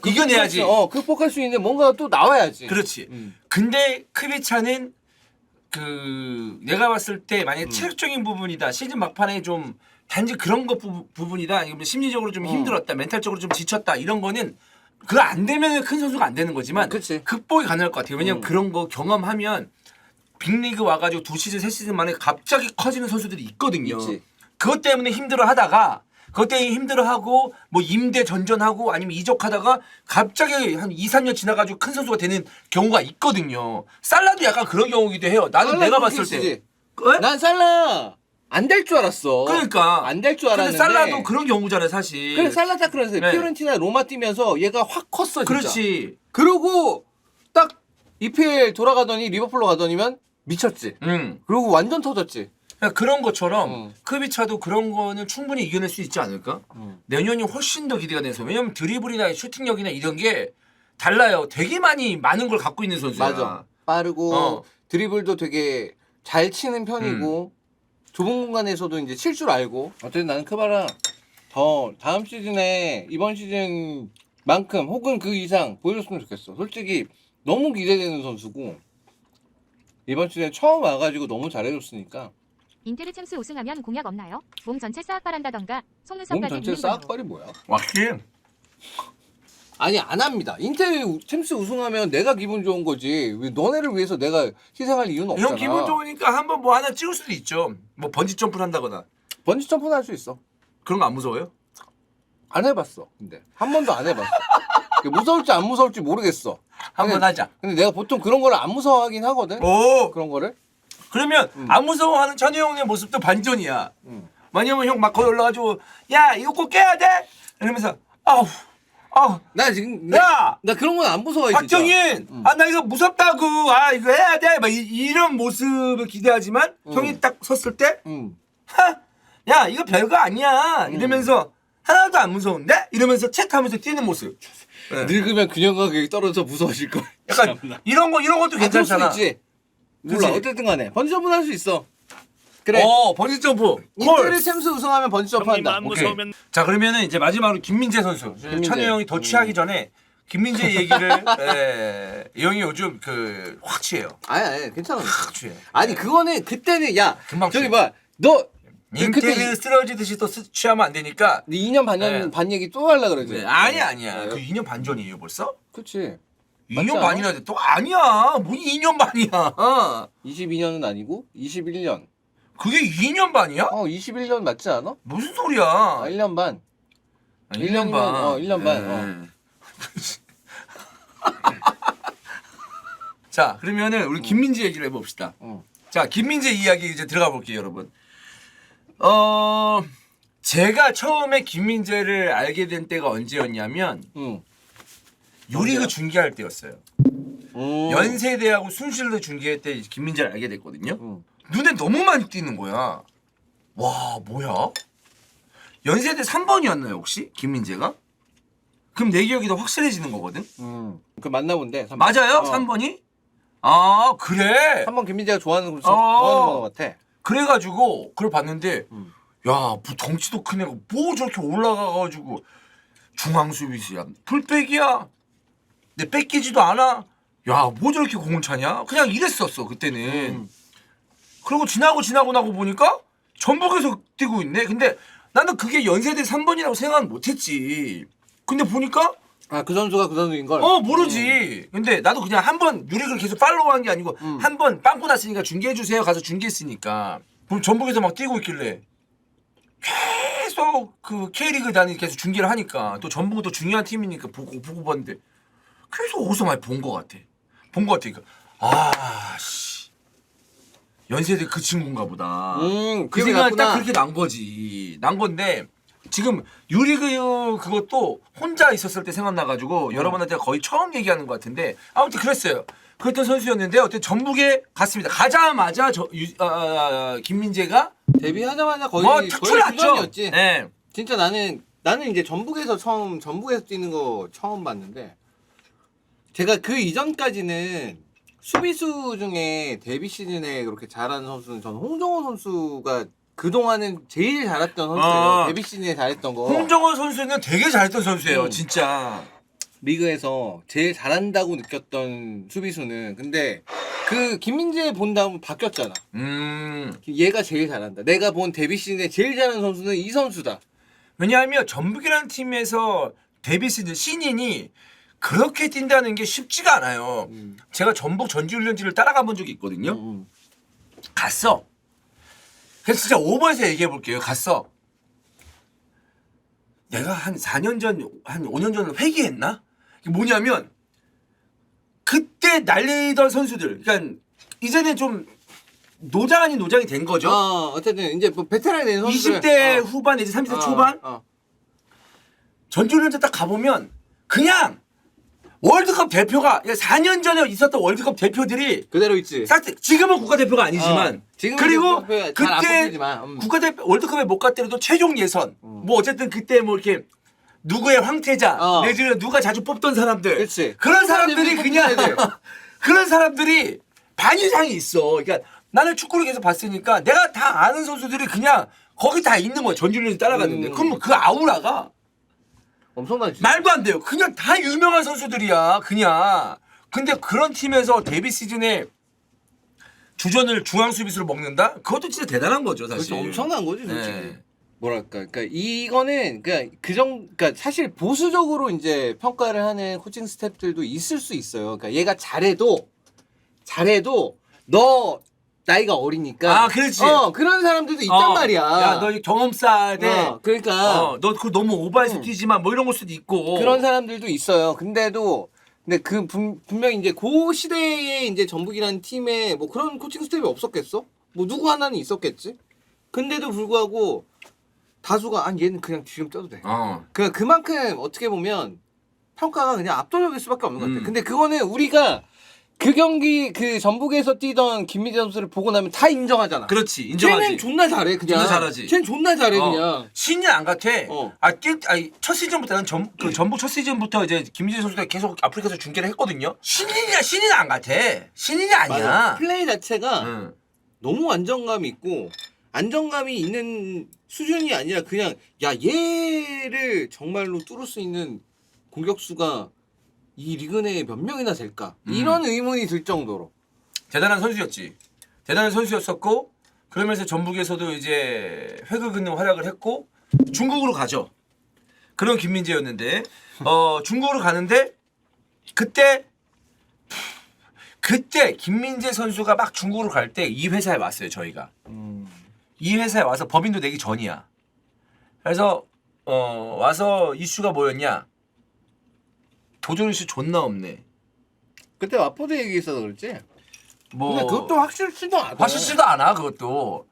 이겨내야지. 극복할 수 있는 뭔가 또 나와야지. 그렇지. 근데 크비차는 그 내가 봤을 때 만약에 체력적인 부분이다. 시즌 막판에 좀 단지 그런 것 부분이다. 아니면 심리적으로 좀 힘들었다. 멘탈적으로 좀 지쳤다. 이런 거는 그거 안 되면 큰 선수가 안 되는 거지만 그치. 극복이 가능할 것 같아요. 왜냐면 그런 거 경험하면 빅리그 와가지고 2시즌, 3시즌 만에 갑자기 커지는 선수들이 있거든요. 있지. 그것 때문에 힘들어 하다가 그것 때문에 힘들어하고 뭐 임대 전전하고 아니면 이적하다가 갑자기 한 2, 3년 지나가지고 큰 선수가 되는 경우가 있거든요. 살라도 약간 그런 경우기도 해요. 나는 내가 봤을 때. 난 살라 안 될 줄 알았어. 그러니까 안 될 줄 알았는데. 근데 살라도 그런 경우잖아요, 사실. 그래 살라 딱 그래서 네. 피오렌티나 로마 뛰면서 얘가 확 컸어 진짜. 그렇지. 그러고 딱 EPL 돌아가더니 리버풀로 가더니면 미쳤지. 그리고 완전 터졌지. 그러니까 그런 것처럼 크비차도 그런 거는 충분히 이겨낼 수 있지 않을까? 내년이 훨씬 더 기대가 돼서. 왜냐면 드리블이나 슈팅력이나 이런 게 달라요. 되게 많은 걸 갖고 있는 선수야. 맞아. 빠르고 드리블도 되게 잘 치는 편이고 좁은 공간에서도 이제 칠 줄 알고. 어쨌든 나는 크바라 더 다음 시즌에 이번 시즌만큼 혹은 그 이상 보여줬으면 좋겠어. 솔직히 너무 기대되는 선수고 이번 시즌에 처음 와가지고 너무 잘해줬으니까. 인테르 챔스 우승하면 공약 없나요? 몸 전체 싹발한다던가 몸 속눈썹까지 전체 있는 걸로. 싹발이 뭐야? 확실히. 아니 안 합니다. 인텔 챔스 우승하면 내가 기분 좋은 거지. 왜 너네를 위해서 내가 희생할 이유는 없잖아. 형 기분 좋으니까 한번 뭐 하나 찍을 수도 있죠. 뭐 번지 점프를 한다거나. 번지 점프는 할 수 있어. 그런 거 안 무서워요? 안 해봤어. 근데 한 번도 안 해봤어. 무서울지 안 무서울지 모르겠어. 한번 하자. 근데 내가 보통 그런 거를 안 무서워하긴 하거든. 오. 그런 거를. 그러면 안 무서워하는 찬우 형의 모습도 반전이야. 왜냐면 형 막 거기 올라가지고 야 이거 꼭 깨야 돼. 이러면서 아우. 나 지금 야! 나 그런 건 안 무서워해. 박정인, 아 나 이거 무섭다고, 아 이거 해야 돼, 막 이런 모습을 기대하지만 형이 딱 섰을 때, 야 이거 별거 아니야 이러면서 하나도 안 무서운데 이러면서 체크하면서 뛰는 모습. 네. 늙으면 균형감이 떨어져 무서워질 거. 약간 이런 것도 괜찮잖아. 수도 있지. 몰라. 그치? 어쨌든 간에 번지 점프는 할 수 있어. 그래. 번지 점프. 인테르 챔스 우승하면 번지 점프 형님 한다. 안 무서우면 자 그러면은 이제 마지막으로 김민재 선수. 찬우 형이 더 취하기 전에 김민재 얘기를 이 형이 요즘 그 확 취해요. 아니 괜찮아. 확 취해. 아니 그거는 그때는 야 금방 저기 취해. 봐. 너 인테리어 쓰러지듯이 또 취하면 안 되니까. 2년 네. 반 얘기 또 하려 그러지. 네, 아니야. 그 2년 반 전이에요 벌써? 그렇지. 2년 반이나 돼. 또 아니야. 뭐 2년 반이야. 22년은 아니고 21년. 그게 2년 반이야? 21년 맞지 않아? 무슨 소리야? 1년 반. 1년 반. 1년 반. 자, 그러면은 우리 김민재 얘기를 해봅시다. 자, 김민재 이야기 이제 들어가 볼게요, 여러분. 제가 처음에 김민재를 알게 된 때가 언제였냐면 유리그 중계할 때였어요. 연세대하고 순실로 중계할 때 김민재를 알게 됐거든요. 눈에 너무 많이 띄는 거야. 와, 뭐야? 연세대 3번이었나요, 혹시? 김민재가? 그럼 내 기억이 더 확실해지는 거거든? 그 만나본데. 3번. 맞아요? 3번이? 아, 그래? 3번 김민재가 좋아하는 어. 거 같아. 그래가지고 그걸 봤는데 야, 뭐 덩치도 큰 애가 뭐 저렇게 올라가가지고 중앙 수비수야, 풀백이야, 내 뺏기지도 않아. 야, 뭐 저렇게 공을 차냐? 그냥 이랬었어 그때는. 그리고 지나고 나고 보니까 전북에서 뛰고 있네. 근데 나는 그게 연세대 3번이라고 생각은 못했지. 근데 보니까 그 선수가 그 선수인 걸. 모르지. 근데 나도 그냥 한 번 유리를 계속 팔로우한 게 아니고 한 번 빵꾸 났으니까 중계해 주세요 가서 중계했으니까. 그럼 전북에서 막 뛰고 있길래 계속 그 K리그 단위 계속 중계를 하니까 또 전북은 또 중요한 팀이니까 보고 봤는데 계속 어디서 많이 본 것 같아. 그러니까 씨, 연세대 그 친구인가 보다. 그 기억이 생각이 딱 났구나. 그렇게 난 거지. 난 건데 지금 유리그 그것도 혼자 있었을 때 생각나가지고 여러분한테 거의 처음 얘기하는 것 같은데 아무튼 그랬어요. 그랬던 선수였는데 어쨌든 전북에 갔습니다. 가자마자 김민재가 데뷔하자마자 거의 뭐 탁 출났죠. 주전이었지. 네. 진짜 나는 이제 전북에서 뛰는 거 처음 봤는데 제가 그 이전까지는 수비수 중에 데뷔 시즌에 그렇게 잘하는 선수는 저는 홍정호 선수가 그동안은 제일 잘했던 선수예요. 데뷔 시즌에 잘했던 거. 홍정호 선수는 되게 잘했던 선수예요. 진짜. 리그에서 제일 잘한다고 느꼈던 수비수는 근데 그 김민재 본 다음 바뀌었잖아. 얘가 제일 잘한다. 내가 본 데뷔 시즌에 제일 잘하는 선수는 이 선수다. 왜냐하면 전북이라는 팀에서 데뷔 시즌 신인이 그렇게 뛴다는 게 쉽지가 않아요. 제가 전북 전지훈련지를 따라가 본 적이 있거든요. 갔어. 그래서 진짜 5번에서 얘기해 볼게요. 갔어. 내가 한 4년 전, 한 5년 전에 회귀했나? 이게 뭐냐면 그때 날리던 선수들, 그러니까 이제는 좀 노장 아닌 노장이 된 거죠. 어쨌든 이제 뭐 베테랑이 된 선수들 20대 후반 이제 30대 초반 전주훈련 딱 가보면 그냥 월드컵 대표가 4년 전에 있었던 월드컵 대표들이 그대로 있지. 지금은 국가대표가 아니지만 지금은 그리고 국가대표가 잘안 그때 뽑히지만, 국가대표 월드컵에 못 갔더라도 최종 예선 뭐 어쨌든 그때 뭐 이렇게 누구의 황태자 내지는 누가 자주 뽑던 사람들 그렇지. 그런 사람들이 그냥 그런 사람들이 반 이상이 있어. 그러니까 나는 축구를 계속 봤으니까 내가 다 아는 선수들이 그냥 거기 다 있는 거야. 전주훈련을 따라갔는데 그럼 그 아우라가 엄청나지. 말도 안 돼요. 그냥 다 유명한 선수들이야. 그냥. 근데 그런 팀에서 데뷔 시즌에 주전을 중앙 수비수로 먹는다? 그것도 진짜 대단한 거죠, 사실. 그렇죠. 엄청난 거지, 솔직히. 네. 뭐랄까, 그러니까 이거는 그러니까 사실 보수적으로 이제 평가를 하는 코칭 스태프들도 있을 수 있어요. 그러니까 얘가 잘해도 너 나이가 어리니까. 그렇지. 그런 사람들도 있단 말이야. 야, 너 경험 쌓아야 돼. 그러니까. 너 그거 너무 오버해서 뛰지 마. 뭐 이런 걸 수도 있고. 그런 사람들도 있어요. 근데 그 분명히 이제 그 시대에 이제 전북이라는 팀에 뭐 그런 코칭 스텝이 없었겠어? 뭐 누구 하나는 있었겠지? 근데도 불구하고 다수가 얘는 그냥 뒤름 떠도 돼. 그만큼 어떻게 보면 평가가 그냥 압도적일 수밖에 없는 것 같아. 근데 그거는 우리가 그 경기 그 전북에서 뛰던 김민재 선수를 보고 나면 다 인정하잖아. 그렇지. 인정하지. 쟤는 존나 잘해 그냥. 존나 잘하지. 쟤는 존나 잘해 그냥. 신인 안 같아. 첫 시즌부터는 전북 첫 시즌부터 이제 김민재 선수가 계속 아프리카에서 중계를 했거든요. 신인 안 같아. 신인이 아니야. 맞아. 플레이 자체가 너무 안정감이 있고 안정감이 있는 수준이 아니라 그냥 야 얘를 정말로 뚫을 수 있는 공격수가 이 리그 내에 몇 명이나 될까? 이런 의문이 들 정도로 대단한 선수였지. 대단한 선수였었고 그러면서 전북에서도 이제 회극 있는 활약을 했고 중국으로 가죠. 그런 김민재였는데 중국으로 가는데 그때 김민재 선수가 막 중국으로 갈 때 이 회사에 왔어요. 저희가 이 회사에 와서 법인도 내기 전이야. 그래서 와서 이슈가 뭐였냐? 도전이 씨 존나 없네. 그때 와포드 얘기했어서 그렇지? 뭐 근데 그것도 확실치도 않아. 확실치도 않아 그것도.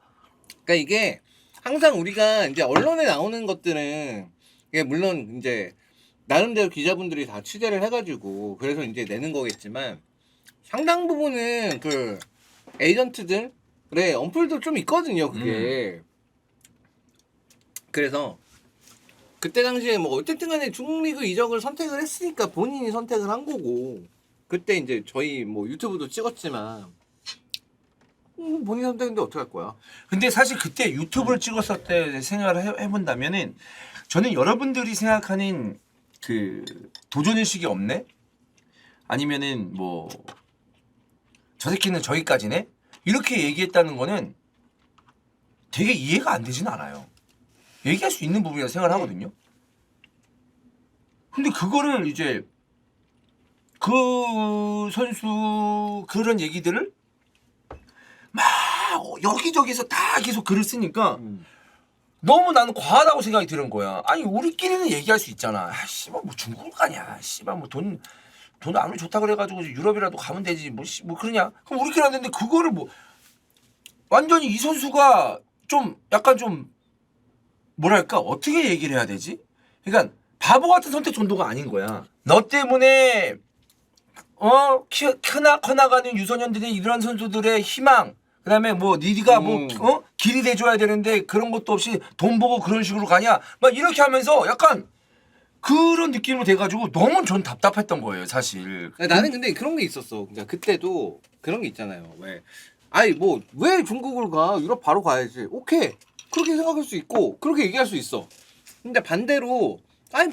그러니까 이게 항상 우리가 이제 언론에 나오는 것들은 이게 물론 이제 나름대로 기자분들이 다 취재를 해가지고 그래서 이제 내는 거겠지만 상당 부분은 그 에이전트들의 언플도 좀 있거든요. 그게. 그래서 그때 당시에 뭐 어쨌든 간에 중리그 이적을 선택을 했으니까 본인이 선택을 한 거고 그때 이제 저희 뭐 유튜브도 찍었지만 본인 선택인데 어떡할 거야? 근데 사실 그때 유튜브를 찍었을 때 생각을 해본다면은 저는 여러분들이 생각하는 그 도전의식이 없네? 아니면은 뭐 저 새끼는 저기까지네? 이렇게 얘기했다는 거는 되게 이해가 안 되진 않아요. 얘기할 수 있는 부분이라고 생각을 하거든요. 근데 그거를 이제 그 선수 그런 얘기들을 막 여기저기서 다 계속 글을 쓰니까 너무 나는 과하다고 생각이 드는 거야. 아니 우리끼리는 얘기할 수 있잖아. 씨발 뭐 중국을 가냐. 씨발 뭐 돈 아무리 좋다 그래가지고 유럽이라도 가면 되지. 뭐 그러냐. 그럼 우리끼리 하는데 그거를 뭐 완전히 이 선수가 좀 약간 좀 뭐랄까 어떻게 얘기를 해야 되지? 그러니까 바보 같은 선택 정도가 아닌 거야. 너 때문에 커나가는 유소년들이 이런 선수들의 희망 그다음에 뭐 네가 뭐 길이 돼줘야 되는데 그런 것도 없이 돈 보고 그런 식으로 가냐 막 이렇게 하면서 약간 그런 느낌으로 돼가지고 너무 전 답답했던 거예요 사실. 나는 근데 그런 게 있었어. 그러니까 그때도 그런 게 있잖아요. 왜 중국을 가? 유럽 바로 가야지. 오케이. 그렇게 생각할 수 있고 그렇게 얘기할 수 있어. 근데 반대로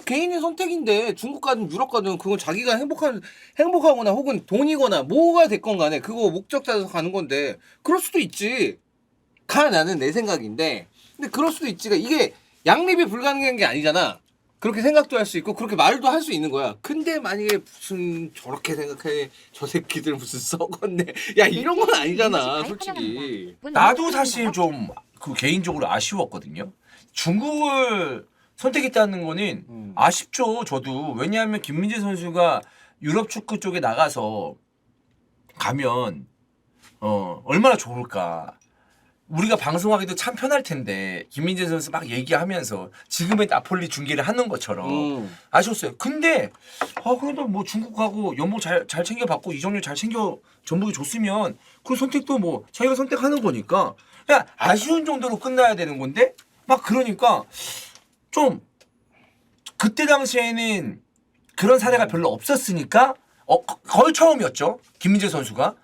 개인의 선택인데 중국 가든 유럽 가든 그건 자기가 행복하거나 혹은 돈이거나 뭐가 됐건 간에 그거 목적 찾아서 가는 건데 그럴 수도 있지. 나는 내 생각인데 근데 그럴 수도 있지가 이게 양립이 불가능한 게 아니잖아. 그렇게 생각도 할 수 있고 그렇게 말도 할 수 있는 거야. 근데 만약에 무슨 저렇게 생각해 저 새끼들 무슨 썩었네 야 이런 건 아니잖아 솔직히. 나도 사실 좀 그 개인적으로 아쉬웠거든요. 중국을 선택했다는 거는 아쉽죠. 저도 왜냐하면 김민재 선수가 유럽 축구 쪽에 나가서 가면 얼마나 좋을까. 우리가 방송하기도 참 편할 텐데 김민재 선수 막 얘기하면서 지금의 나폴리 중계를 하는 것처럼 아쉬웠어요. 근데 그래도 뭐 중국하고 연봉 잘 챙겨받고 이적료 잘 챙겨 전북이 줬으면 그 선택도 뭐 자기가 선택하는 거니까 그냥 아쉬운 정도로 끝나야 되는 건데 막 그러니까 좀 그때 당시에는 그런 사례가 별로 없었으니까 거의 처음이었죠. 김민재 선수가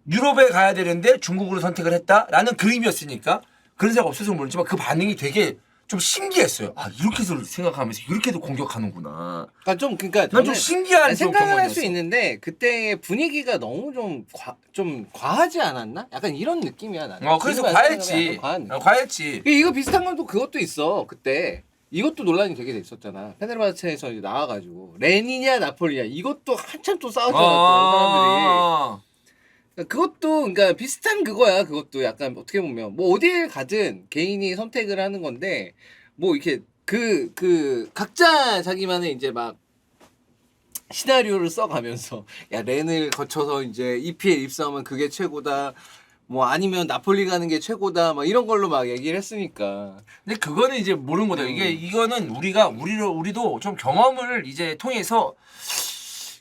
유럽에 가야 되는데 중국으로 선택을 했다라는 그림이었으니까 그런 생각 없어서 모르지만 그 반응이 되게 좀 신기했어요. 이렇게도 생각하면서 이렇게도 공격하는구나. 그러니까 난 좀 신기한 생각을 할 수 있는데 그때의 분위기가 너무 좀 과하지 않았나? 약간 이런 느낌이야 나는. 그래서 과했지. 과했지. 이거 비슷한 건 또 그것도 있어. 그때 이것도 논란이 되게 됐었잖아. 페네르바체에서 이제 나와가지고 레니냐 나폴리냐 이것도 한참 또 싸웠잖아. 또 사람들이. 그것도 그러니까 비슷한 그거야. 그것도 약간 어떻게 보면 뭐 어딜 가든 개인이 선택을 하는 건데 뭐 이렇게 그 각자 자기만의 이제 막 시나리오를 써가면서 야 렌을 거쳐서 이제 EPL 입사하면 그게 최고다. 뭐 아니면 나폴리 가는 게 최고다. 막 이런 걸로 막 얘기를 했으니까. 근데 그거는 이제 모르는 거다. 이거는 우리도 좀 경험을 이제 통해서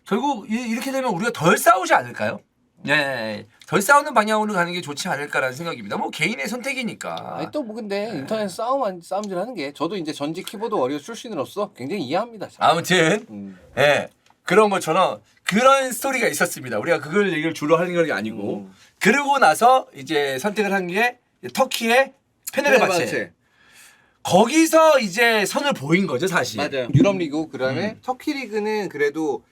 결국 이렇게 되면 우리가 덜 싸우지 않을까요? 네, 덜 싸우는 방향으로 가는 게 좋지 않을까라는 생각입니다. 뭐 개인의 선택이니까. 아니 또 뭐 근데 인터넷 싸움질 하는 게 저도 이제 전직 키보드 워리어 출신으로서 굉장히 이해합니다. 아무튼 그런 것처럼 그런 스토리가 있었습니다. 우리가 그걸 얘기를 주로 하는 건 아니고 그러고 나서 이제 선택을 한 게 터키의 페네르바체. 거기서 이제 선을 보인 거죠, 사실. 맞아요. 유럽 리그 그다음에 터키 리그는 그래도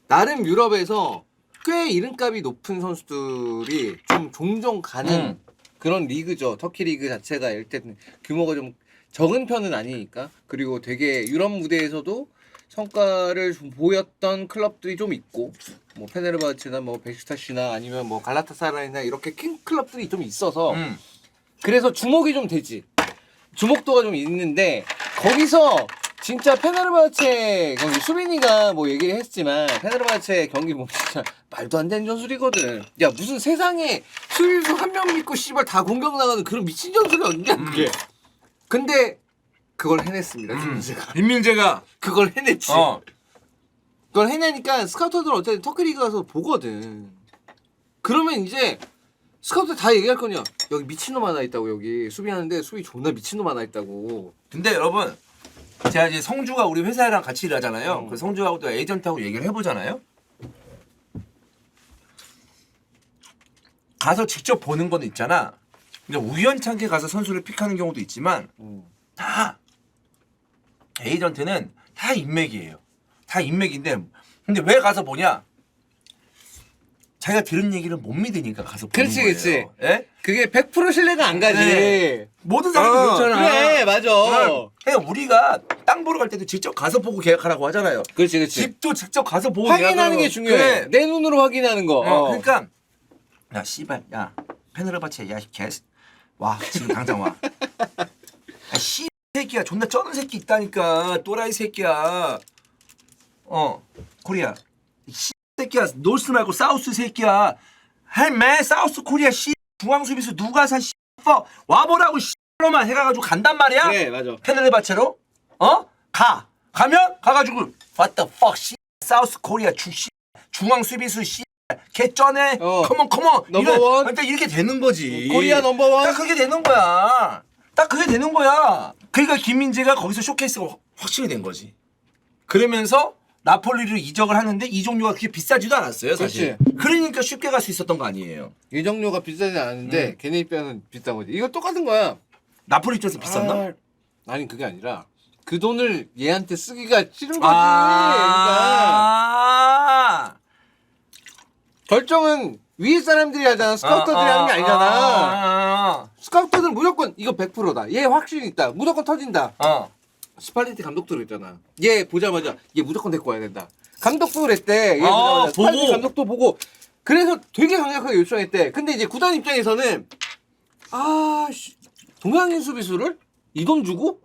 나름 유럽에서 꽤 이름값이 높은 선수들이 좀 종종 가는 그런 리그죠. 터키 리그 자체가 일단 규모가 좀 적은 편은 아니니까. 그리고 되게 유럽 무대에서도 성과를 좀 보였던 클럽들이 좀 있고 뭐 페네르바체나 뭐 베시타시나 아니면 뭐 갈라타사라이나 이렇게 킹 클럽들이 좀 있어서 그래서 주목이 좀 되지. 주목도가 좀 있는데 거기서 진짜 페네르바체 경기 수빈이가 뭐 얘기를 했지만 페네르바체 경기 보면 진짜 말도 안 되는 전술이거든. 야 무슨 세상에 수비수 한 명 믿고 씨발 다 공격 나가는 그런 미친 전술이 어딨냐 그게. 근데 그걸 해냈습니다. 김민재가 그걸 해냈지. 그걸 해내니까 스카우터들은 어쨌든 터키 리그 가서 보거든. 그러면 이제 스카우터 다 얘기할 거냐. 여기 미친놈 하나 있다고. 여기 수비하는데 수비 존나 미친놈 하나 있다고. 근데 여러분 제가 이제 성주가 우리 회사랑 같이 일하잖아요. 그 성주하고 또 에이전트하고 얘기를 해보잖아요. 가서 직접 보는 건 있잖아. 근데 우연찮게 가서 선수를 픽하는 경우도 있지만 다 에이전트는 다 인맥이에요. 다 인맥인데 근데 왜 가서 보냐? 자기가 들은 얘기를 못 믿으니까 가서 보는 거예요. 그렇지. 예? 그게 100% 신뢰가 안 가지. 네. 모든 사람이 그렇잖아. 그래, 맞아. 그러니까 우리가 땅 보러 갈 때도 직접 가서 보고 계약하라고 하잖아요. 그렇지. 집도 직접 가서 보고 확인하는 게 중요해. 그래. 내 눈으로 확인하는 거. 그러니까 야 씨발 야 페네르바체 야 개스 와 지금 당장 와. 씨 새끼야 존나 쩌는 새끼 있다니까 또라이 새끼야. 코리아 씨 새끼야 노스 말고 사우스 새끼야. 헬메 사우스 코리아 씨 중앙 수비수 누가 산 씨 와보라고 씨로만 해가지고 간단 말이야. 그래 맞아. 페네르바체로 가면 가가지고 what the fuck 씨 사우스 코리아 중앙 수비수 씨 개쩌네 컴온 넘버원 일단 이렇게 되는 거지. 코리아 넘버원 딱 그게 되는 거야. 딱 그게 되는 거야. 그러니까 김민재가 거기서 쇼케이스가 확실히 된 거지. 그러면서 나폴리를 이적을 하는데 이적료가 그렇게 비싸지도 않았어요 사실. 그치. 그러니까 쉽게 갈 수 있었던 거 아니에요. 이적료가 비싸지 않은데 걔네 입장에서는 비싼 거지. 이거 똑같은 거야. 나폴리 입장에서 비쌌나? 아니 그게 아니라 그 돈을 얘한테 쓰기가 싫은 거지. 그러니까 결정은 위에 사람들이 하잖아. 스카우터들이 하는 게 아니잖아. 스카우터들은 무조건 이거 100%다. 얘 확신이 있다. 무조건 터진다. 스팔레티 감독도 그랬잖아. 얘 보자마자 얘 무조건 데리고 와야 된다. 감독도 그랬대. 얘 보자마자 스팔레티 보고. 감독도 보고. 그래서 되게 강력하게 요청했대. 근데 이제 구단 입장에서는 동양인 수비수를 이 돈 주고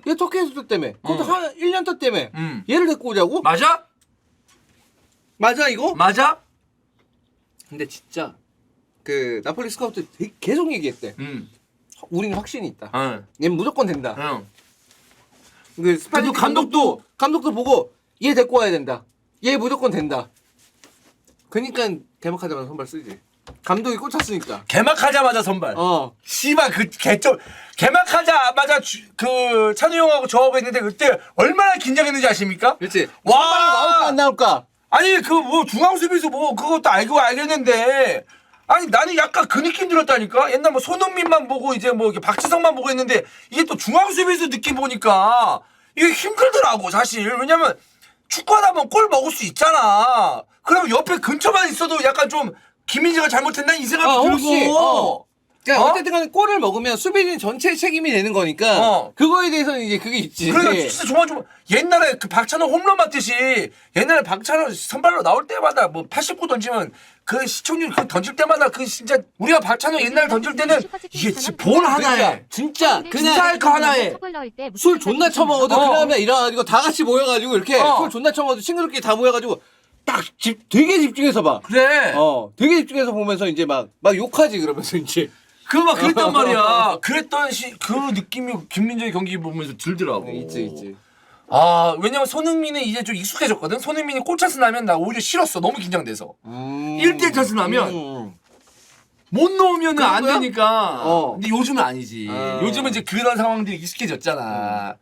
얘 터키 선수 때문에. 그것도 한 1년 타 때문에. 얘를 데리고 오자고? 맞아? 맞아 이거? 맞아? 근데 진짜 그 나폴리 스카우트 계속 얘기했대. 우리는 확신이 있다. 얘는 무조건 된다. 그 스파니시 감독도 보고 얘 데리고 와야 된다. 얘 무조건 된다. 그러니까 개막하자마자 선발 쓰지. 감독이 꽂혔으니까. 개막하자마자 선발. 씨발 그 개점 개막하자마자 그 찬우 형하고 저하고 했는데 그때 얼마나 긴장했는지 아십니까? 그렇지. 와 나올까 안 나올까? 아니 그 뭐 중앙 수비수 뭐 그것도 알겠는데 아니 나는 약간 그 느낌 들었다니까. 옛날 뭐 손흥민만 보고 이제 뭐 이렇게 박지성만 보고 했는데 이게 또 중앙 수비수 느낌 보니까 이게 힘들더라고 사실. 왜냐면 축구하다 보면 골 먹을 수 있잖아. 그러면 옆에 근처만 있어도 약간 좀 김민재가 잘못했나 이 생각이 들고. 그러니까 어쨌든 간에 골을 먹으면 수비진 전체 책임이 되는 거니까 그거에 대해서는 이제 그게 있지. 그러니까 진짜 정말 옛날에 그 박찬호 홈런 맞듯이 옛날에 박찬호 선발로 나올 때마다 뭐 89 던지면 그 시청률 그 던질 때마다 그 진짜 우리가 박찬호 옛날에 던질 때는 이게 진짜 볼 하나에 진짜 진짜 그 하나에 술 존나 처먹어도 그다음에 일어나가지고 다 같이 모여가지고 이렇게 술 존나 처먹어도 친구들끼리 다 모여가지고 딱 되게 집중해서 봐. 그래. 되게 집중해서 보면서 이제 막 욕하지 그러면서 이제. 막 그랬단 말이야. 그랬던 그 느낌이 김민재의 경기 보면서 들더라고. 있지. 아 왜냐면 손흥민은 이제 좀 익숙해졌거든. 손흥민이 골차스 나면 나 오히려 싫었어. 너무 긴장돼서. 1대1 차스 나면 못 넣으면 안 되니까. 근데 요즘은 아니지. 요즘은 이제 그런 상황들이 익숙해졌잖아.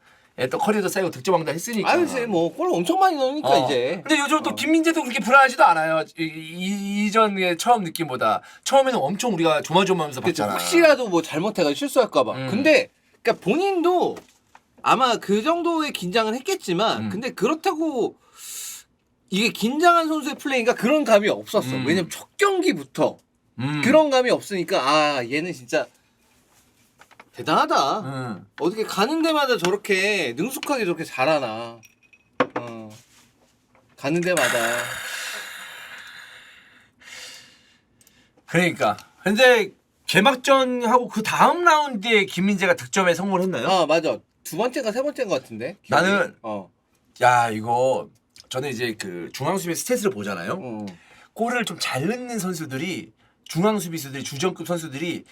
또 커리어도 쌓이고 득점왕도 했으니까. 글쎄 뭐 골 엄청 많이 넣으니까 이제. 근데 요즘 또 김민재도 그렇게 불안하지도 않아요. 이전의 처음 느낌보다. 처음에는 엄청 우리가 조마조마하면서 봤잖아. 혹시라도 뭐 잘못해가 실수할까봐. 근데 그러니까 본인도 아마 그 정도의 긴장을 했겠지만, 근데 그렇다고 이게 긴장한 선수의 플레이가 그런 감이 없었어. 왜냐면 첫 경기부터 그런 감이 없으니까 얘는 진짜. 대단하다. 어떻게 가는 데마다 저렇게 능숙하게 저렇게 잘하나. 가는 데마다. 그러니까. 근데 개막전하고 그 다음 라운드에 김민재가 득점에 성공했나요? 맞아. 두 번째가 세 번째인 것 같은데. 나는 야 이거 저는 이제 그 중앙 수비 스탯을 보잖아요. 골을 좀 잘 넣는 선수들이 중앙 수비수들이 주전급 선수들이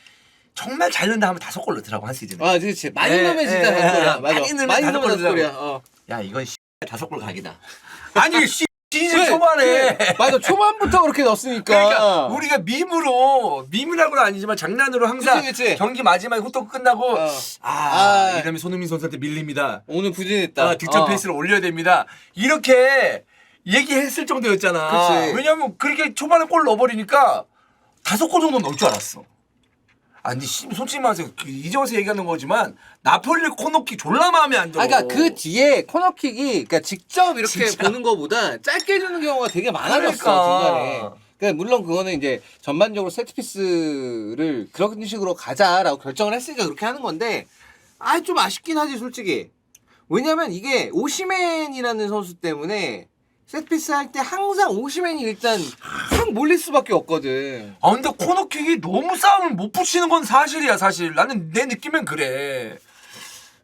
정말 잘 넣는다 하면 5골 넣더라고 한 시즌에. 그렇지. 많이 넣으면 진짜 5골이야. 맞아. 많이 넣으면 5골이야. 야 이건 5골 각이다. 아니 시즌 초반에. 맞아. 초반부터 그렇게 넣었으니까. 그러니까 우리가 밈이라고는 아니지만 장난으로 항상 그치. 경기 마지막에 후딱 끝나고 이러면 손흥민 선수한테 밀립니다. 오늘 부진했다. 득점 페이스를 올려야 됩니다. 이렇게 얘기했을 정도였잖아. 그치. 왜냐면 그렇게 초반에 골 넣어버리니까 5골 정도 넣을 줄 알았어. 근데 솔직히 말해서 이제 와서 얘기하는 거지만 나폴리 코너킥 졸라 마음에 안 들어. 그러니까 그 뒤에 코너킥이 그러니까 직접 이렇게 보는 거보다 짧게 주는 경우가 되게 많아졌어. 중간에. 그러니까 물론 그거는 이제 전반적으로 세트피스를 그런 식으로 가자라고 결정을 했으니까 그렇게 하는 건데 좀 아쉽긴 하지 솔직히. 왜냐면 이게 오시맨이라는 선수 때문에 세트피스 할 때 항상 오시맨이 일단 확 몰릴 수밖에 없거든. 근데 코너킥이 너무 싸움을 못 붙이는 건 사실이야 사실. 나는 내 느낌은 그래.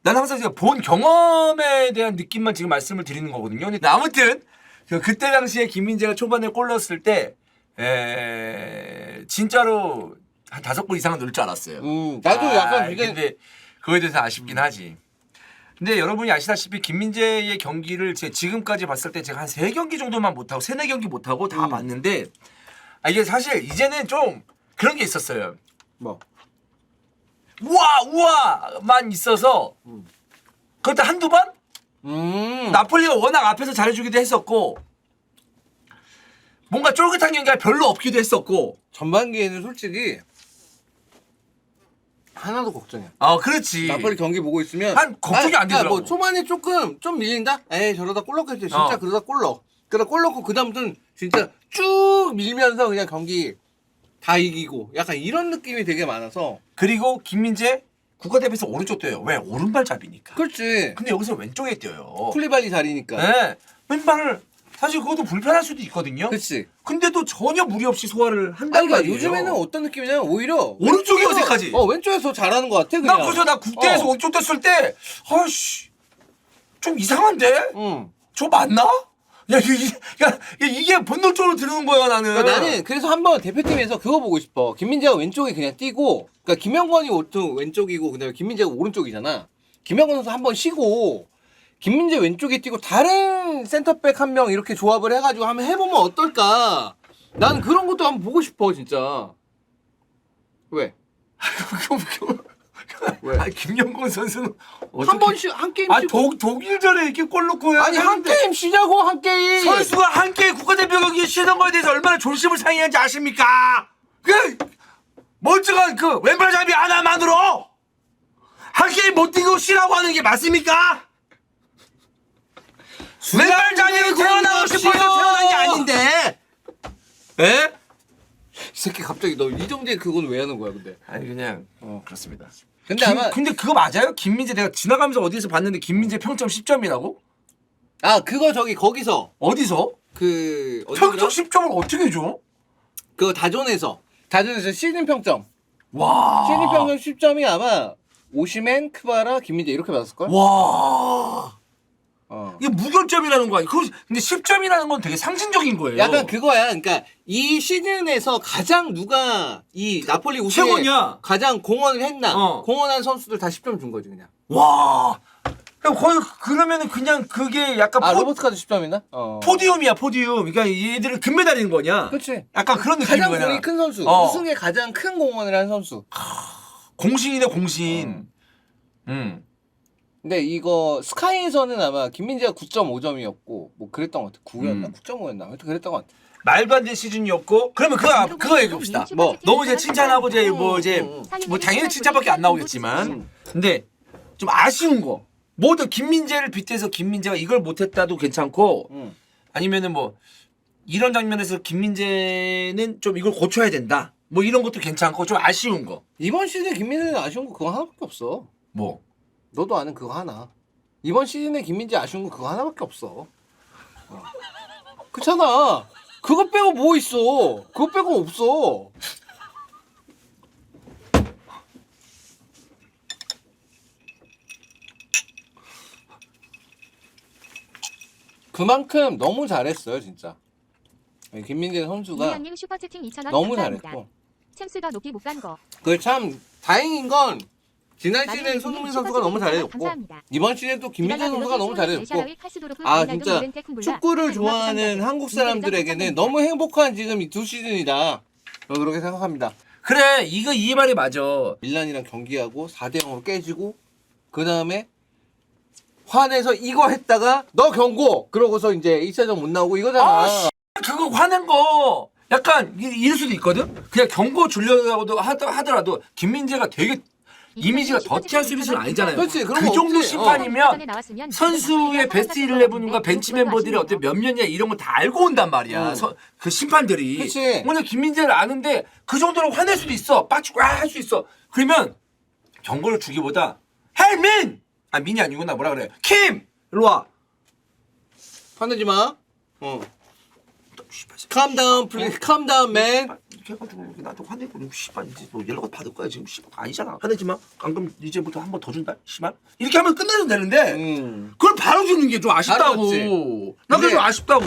난 항상 제가 본 경험에 대한 느낌만 지금 말씀을 드리는 거거든요. 근데 아무튼 그때 당시에 김민재가 초반에 골 넣었을 때 진짜로 한 5골 이상은 넣을 줄 알았어요. 나도 약간 근데 그거에 대해서 아쉽긴 하지. 근데 여러분이 아시다시피 김민재의 경기를 지금까지 봤을 때 제가 한 3경기 정도만 못하고 3-4경기 못하고 다 봤는데 이게 사실 이제는 좀 그런 게 있었어요. 뭐? 우와만 있어서 그것도 한두 번? 나폴리가 워낙 앞에서 잘해주기도 했었고 뭔가 쫄깃한 경기가 별로 없기도 했었고 전반기에는 솔직히 하나도 걱정이야. 그렇지. 나폴리 경기 보고 있으면 걱정이 안 되더라고. 뭐 초반에 좀 밀린다? 저러다 골 넣겠지. 진짜 그러다 골 넣어. 그러다 골 넣고 그다음부터는 진짜 쭉 밀면서 그냥 경기 다 이기고 약간 이런 느낌이 되게 많아서. 그리고 김민재 국가대표에서 오른쪽 뛰어요. 왜? 오른발잡이니까. 그렇지. 근데 여기서 왼쪽에 뛰어요. 쿨리발리 자리니까. 네. 왼발을 사실 그것도 불편할 수도 있거든요. 그렇지. 근데도 전혀 무리 없이 소화를 한다는 그러니까 거예요. 요즘에는 어떤 느낌이냐면 오히려 오른쪽이 어색하지. 왼쪽에서 잘하는 것 같아 그냥. 나 그래서 나 국대에서 오른쪽 떴을 때 아씨 좀 이상한데? 저 맞나? 이게 본능적으로 들는 거야 나는. 그러니까 나는 그래서 한번 대표팀에서 그거 보고 싶어. 김민재가 왼쪽에 그냥 뛰고, 그러니까 김영건이 보통 왼쪽이고 그다음에 김민재가 오른쪽이잖아. 김영건 선수 한번 쉬고 김민재 왼쪽에 뛰고 다른 센터백 한 명 이렇게 조합을 해가지고 한번 해보면 어떨까? 난 그런 것도 한번 보고 싶어 진짜. 왜? 왜? 아니, 김영건 선수는 한 번씩 한 게임 쉬고. 독일전에 이렇게 골 넣고 아니 한 게임 쉬자고 한 게임. 선수가 한 게임 국가대표 경기에 쉬는 거에 대해서 얼마나 존심을 상해하는지 아십니까? 그 멀쩡한 그 왼발 잡이 하나만으로 한 게임 못 뛰고 쉬라고 하는 게 맞습니까? 왼발 잡이로 태어나고 싶어서 태어난 게 아닌데. 에? 이 새끼 갑자기 너 이정재 그건 왜 하는 거야 근데? 아니 그냥 그렇습니다. 근데 아마 근데 그거 맞아요? 김민재 내가 지나가면서 어디서 봤는데 김민재 평점 10점이라고? 아 그거 저기 거기서 어디서? 그 평점 10점을 어떻게 줘? 그거 다존에서 시즌 평점. 와. 시즌 평점 10점이 아마 오시멘, 크바라, 김민재 이렇게 받았을걸? 와. 어. 이게 무결점이라는 거 아니야? 근데 10점이라는 건 되게 상징적인 거예요. 약간 그거야. 그러니까 이 시즌에서 가장 누가 이 나폴리 우승에 최고냐? 가장 공헌을 했나? 어. 공헌한 선수들 다 10점 준 거지 그냥. 와. 그럼 거의 그러면은 그냥 그게 약간 로버트 카드 10점이나? 포디움이야, 포디움. 그러니까 얘들은 금메달인 거냐? 그렇지. 약간 그런 느낌인 가장 거냐? 공이 큰 선수. 어. 우승에 가장 큰 공헌을 한 선수. 공신이네, 공신. 근데 이거 스카이에서는 아마 김민재가 9.5점이었고 뭐 그랬던 것 같아. 9였나? 9.5였나? 하여튼 그랬던 것 같아. 말도 안 되는 시즌이었고. 그러면 그거 얘기해 봅시다. 뭐? 너무 이제 칭찬하고 이제 뭐 당연히 칭찬밖에 안 나오겠지만. 근데 좀 아쉬운 거. 모두 김민재를 빗대서 김민재가 이걸 못했다도 괜찮고 아니면은 뭐 이런 장면에서 김민재는 좀 이걸 고쳐야 된다. 뭐 이런 것도 괜찮고 좀 아쉬운 거. 이번 시즌에 김민재는 아쉬운 거 그거 하나밖에 없어. 뭐? 너도 아는 그거 하나. 이번 시즌에 김민재 아쉬운 거 그거 하나밖에 없어. 그렇잖아. 그거 빼고 뭐 있어. 그거 빼고 없어. 그만큼 너무 잘했어요 진짜. 김민재 선수가 이현님 슈퍼채팅 2,000원 너무 감사합니다. 잘했고. 챔스 더 높이 못 간 거. 그 참 다행인 건 지난 시즌에 마리오님 손흥민 슈퍼채팅 선수가 너무 2,000원 잘해줬고 감사합니다. 이번 시즌에 또 김민재 선수가 너무 잘해줬고 아 진짜 축구를 좋아하는 한국 사람들에게는 너무 행복한 지금 이 두 시즌이다. 저는 그렇게 생각합니다. 그래 이 말이 맞아. 밀란이랑 경기하고 4대0으로 깨지고 그 다음에 화내서 이거 했다가 너 경고 그러고서 이제 2차전 못 나오고 이거잖아. 그거 화낸 거 약간 이럴 수도 있거든. 그냥 경고 주려고 하더라도 김민재가 되게 이미지가 더티한 수비수는 아니잖아요. 그렇지, 그런 그 거 정도 없지. 심판이면 선수의 베스트 11과 벤치 멤버들이 어때 몇 년이야 이런 거 다 알고 온단 말이야. 그 심판들이. 그치. 오늘 김민재를 아는데 그 정도로 화낼 수도 있어. 빠치고 할 수 있어. 그러면 경고를 주기보다 헬민! 아 민이 아니구나 뭐라 그래. 킴! 일로 와. 화내지 마. Calm down, please. Calm down, man. 이렇게 해가지고 나한테 화내고 씨발 이제 너 연락 받을 거야 지금 씨발 아니잖아. 화내지 마. 안 그럼 이제부터 한 번 더 준다. 씨발 이렇게 하면 끝내면 되는데 그걸 바로 주는 게 좀 아쉽다고. 나 그게 좀 아쉽다고.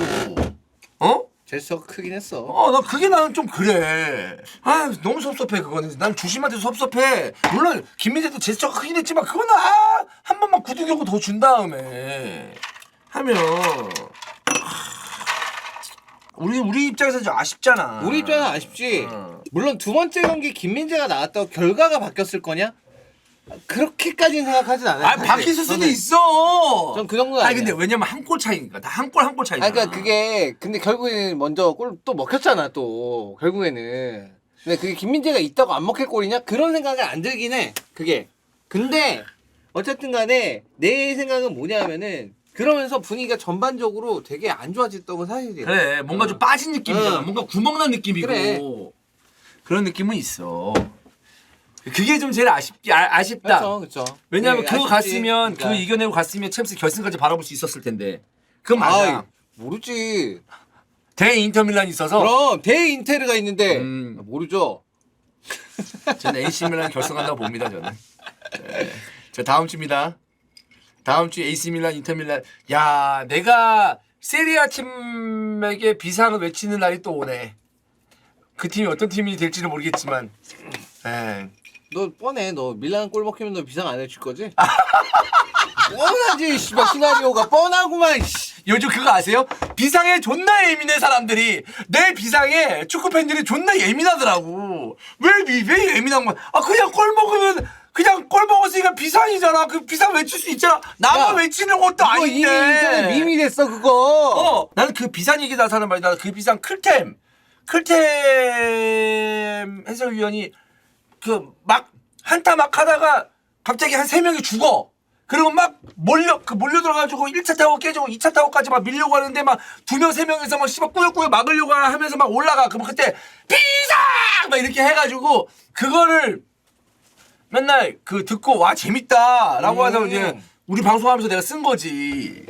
어? 제스처가 크긴 했어. 나 그게 나는 좀 그래. 아 너무 섭섭해 그거는. 난 주심한테도 섭섭해. 물론 김민재도 제스처가 크긴 했지만 그거는 한 번만 구두경고 더 준 다음에 하면. 우리 입장에서 좀 아쉽잖아. 우리 입장은 아쉽지. 물론 두 번째 경기 김민재가 나왔다고 결과가 바뀌었을 거냐? 그렇게까지는 생각하진 않아요. 아 바뀔 수도 있어. 전 그 정도는 아니 아니야. 근데 왜냐면 한 골 차이니까. 다 한 골 차이잖아. 그러니까 그게 근데 결국에는 먼저 골 또 먹혔잖아 또 결국에는. 근데 그게 김민재가 있다고 안 먹힐 골이냐? 그런 생각이 안 들긴 해. 그게. 근데 어쨌든 간에 내 생각은 뭐냐면은 그러면서 분위기가 전반적으로 되게 안 좋아졌던 건 사실이야. 그래 뭔가 좀 빠진 느낌이잖아. 뭔가 구멍난 느낌이고. 그래. 그런 느낌은 있어. 그게 좀 제일 아쉽다. 그렇죠. 왜냐하면 네, 그거 아쉽지. 갔으면 그러니까. 그거 이겨내고 갔으면 챔스 결승까지 바라볼 수 있었을 텐데. 그건 맞아. 아이, 모르지. 대 인터밀란이 있어서. 그럼 대인테르가 있는데 모르죠. 저는 AC 밀란 결승한다고 봅니다 저는. 네. 자 다음 주입니다. 다음 주에 AC 밀란, 인터 밀란. 야, 내가 세리아 팀에게 비상을 외치는 날이 또 오네. 그 팀이 어떤 팀이 될지는 모르겠지만. 에. 너 뻔해. 너 밀란 골 먹히면 너 비상 안 해줄 거지? 뻔하지. 씨발 시나리오가 뻔하구만. 씨. 요즘 그거 아세요? 비상에 존나 예민해 사람들이. 내 비상에 축구 팬들이 존나 예민하더라고. 왜 예민한 거야? 아 그냥 골 먹으면 그냥 골 먹었으니까 비상이잖아. 그 비상 외칠 수 있잖아. 나만 야, 외치는 것도 그거 아닌데. 이미 인터넷 밈이 됐어 그거. 나는 그 비상 얘기 나서 하는 말이야. 그 비상 클템 해설위원이 그 막 한타 막 하다가 갑자기 한 3명이 죽어. 그리고 막 몰려 들어가지고 1차 타워 깨지고 2차 타워까지 막 밀려고 하는데 막 2명 3명에서 막 씨발 꾸역꾸역 막으려고 하면서 막 올라가. 그럼 그때 비상 막 이렇게 해가지고 그거를 맨날 그 듣고 와 재밌다라고 해서 이제 우리 방송하면서 내가 쓴 거지.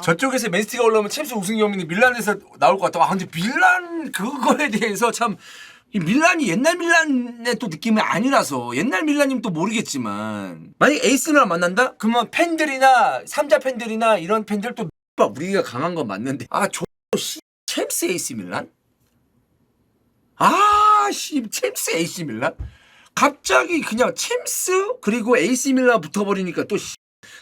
저쪽에서 맨시티가 올라오면 챔스 우승 경기는 밀란에서 나올 것 같다. 아 근데 밀란 그거에 대해서 참 이 밀란이 옛날 밀란의 또 느낌이 아니라서 옛날 밀란이면 또 모르겠지만 만약에 에이스랑 만난다? 그러면 팬들이나 3자 팬들이나 이런 팬들 또 우리가 강한 건 맞는데 챔스 에이스 밀란? 챔스 에이스 밀란? 갑자기 그냥 챔스 그리고 에이스 밀란 붙어버리니까 또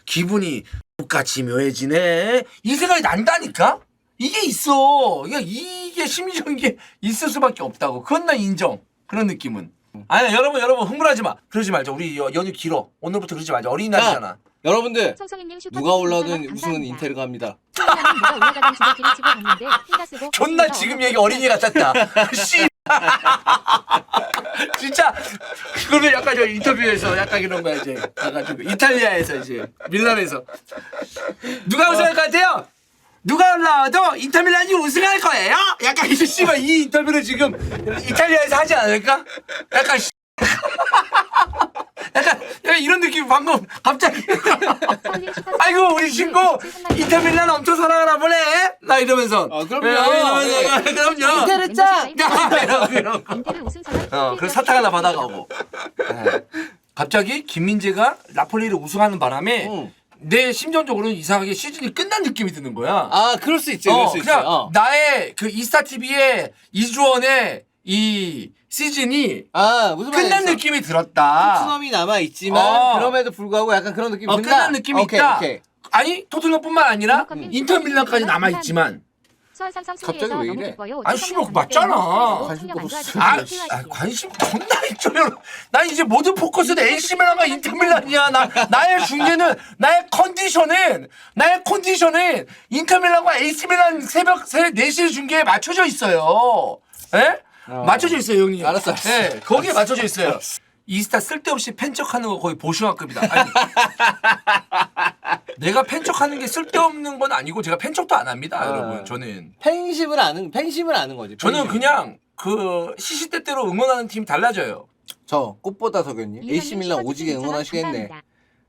기분이 똑같이 묘해지네 이 생각이 난다니까? 이게 있어. 이게 심리적인 게 있을 수밖에 없다고. 그건 나 인정. 그런 느낌은. 아니 여러분 흥분하지 마. 그러지 말자. 우리 연휴 길어. 오늘부터 그러지 말자. 어린이날이잖아. 여러분들 송송이님 슈퍼 누가 올라오든 감사합니다. 우승은 인테르가 합니다. 송송이님 누가 올라가든 주먹기를 치고 갔는데 피가 쓰고 존나 거기서 지금 어렵게 얘기 어린이 같았다. 씨. 진짜 그거는 약간 저 인터뷰에서 약간 이런 거야 이제. 약간 좀 이탈리아에서 이제 밀란에서 누가 우승할 것 같아요? 누가 올라와도 인터밀란이 우승할 거예요? 약간 씨발 이 인터뷰를 지금 이탈리아에서 하지 않을까? 약간 약간 이런 느낌 방금 갑자기 아이고 우리 친구 인터밀란 엄청 사랑하나 보네 나 이러면서 그럼요. 그럼요 인테르 짱! 이런 거. 인테르 우승 선언. 그래서 사탕 하나 받아가고 갑자기 김민재가 나폴리를 우승하는 바람에 내 심정적으로는 이상하게 시즌이 끝난 느낌이 드는 거야. 아 그럴 수 있지. 그럴 수 있지. 그냥 나의 그 이스타 TV의 이주원의 이 시즌이 무슨 끝난 말이야? 느낌이 들었다. 토트넘이 남아 있지만 그럼에도 불구하고 약간 그런 느낌이 든다. 끝난 느낌이 있다. 오케이. 아니 토트넘뿐만 아니라 인터밀란까지 남아 있지만. 수원 삼성 갑자기 승리해서 왜 너무 이래? 기뻐요. 아니, 씨발, 맞잖아. 관심도 없어. 관심 존나 있죠. 난 이제 모든 포커스는 AC 밀란과 인터 밀란이야. 나의 중계는 나의 컨디션은 인터 밀란과 AC 밀란 새벽 4시 중계에 맞춰져 있어요. 예? 맞춰져 있어요, 형님. 알았어. 예, 거기에 맞춰져 있어요. 이스타 쓸데없이 팬척하는 거 거의 보시마급이다. 아니, 내가 팬척하는 게 쓸데없는 건 아니고 제가 팬척도 안 합니다, 여러분. 저는 팬심을 아는 거지. 저는 팬심. 그냥 그 시시때때로 응원하는 팀이 달라져요. 저 꽃보다 석연님 AC 밀란 오지게 응원하시겠네.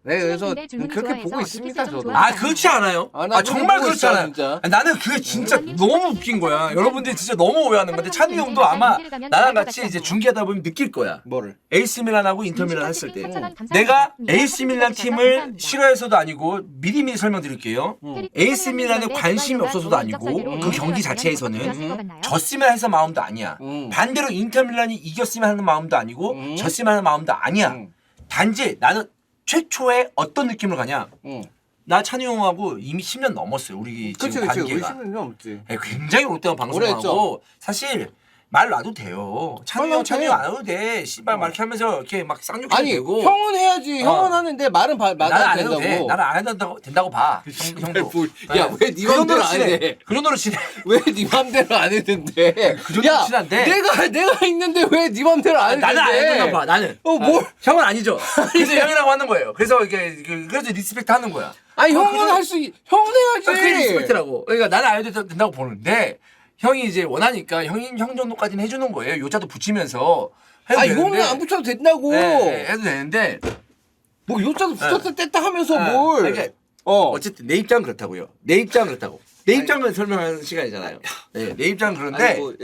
네, 그래서 그렇게 보고 있습니다, 저도. 그렇지 않아요. 나 정말 보고 그렇지 있어요, 않아요. 진짜. 나는 그게 진짜 너무 웃긴 거야. 여러분들이 진짜 너무 오해하는 건데 찬우 형도 아마 나랑 같이 이제 중계하다 보면 느낄 거야. 뭐를? AC 밀란하고 인터 밀란 했을 때 내가 AC 밀란 팀을 싫어해서도 아니고 미리미리 설명드릴게요. AC 밀란에 관심이 없어서도 아니고 그 경기 자체에서는 졌으면 해서 마음도 아니야. 반대로 인터 밀란이 이겼으면 하는 마음도 아니고 졌으면 하는 마음도 아니야. 단지 나는 최초에 어떤 느낌을 가냐? 나 찬우 형하고 이미 10년 넘었어요. 우리 지금 그치. 우리 관계가. 10년 넘지. 굉장히 오랫동안 오래 방송하고 사실 말 놔도 돼요. 찬우 형 안 해도 돼. 씨발 막 이렇게 하면서 이렇게 막 쌍욕해도 아니 되고. 형은 해야지. 형은 하는데 말은 나는 말도 안 해도 돼. 된다고. 나는 안 해도 된다고 봐. 형도. 야왜 네 맘대로 안 해? 그 정도로 친해. 왜 네 맘대로 안 했는데? 그 정도로 친한데. 내가 있는데 왜 네 맘대로 안 했는데? 나는 안 해도 된다고 봐. 나는. 뭘? 형은 아니죠. 그래서 형이라고 하는 거예요. 그래서 이게 그래서 리스펙트 하는 거야. 아니 형은 형은 해야지. 그게 리스펙트라고. 그러니까 나는 안 해도 된다고 보는데 형이 이제 원하니까 형 정도까지는 해주는 거예요. 요자도 붙이면서 해도 되는데. 이거는 안 붙여도 된다고. 네, 해도 되는데 뭐 요자도 붙였다 뗐다 하면서 뭘? 그러니까 어쨌든 내 입장은 그렇다고요. 내 입장은 설명하는 시간이잖아요. 네, 내 입장은 그런데 아니, 뭐,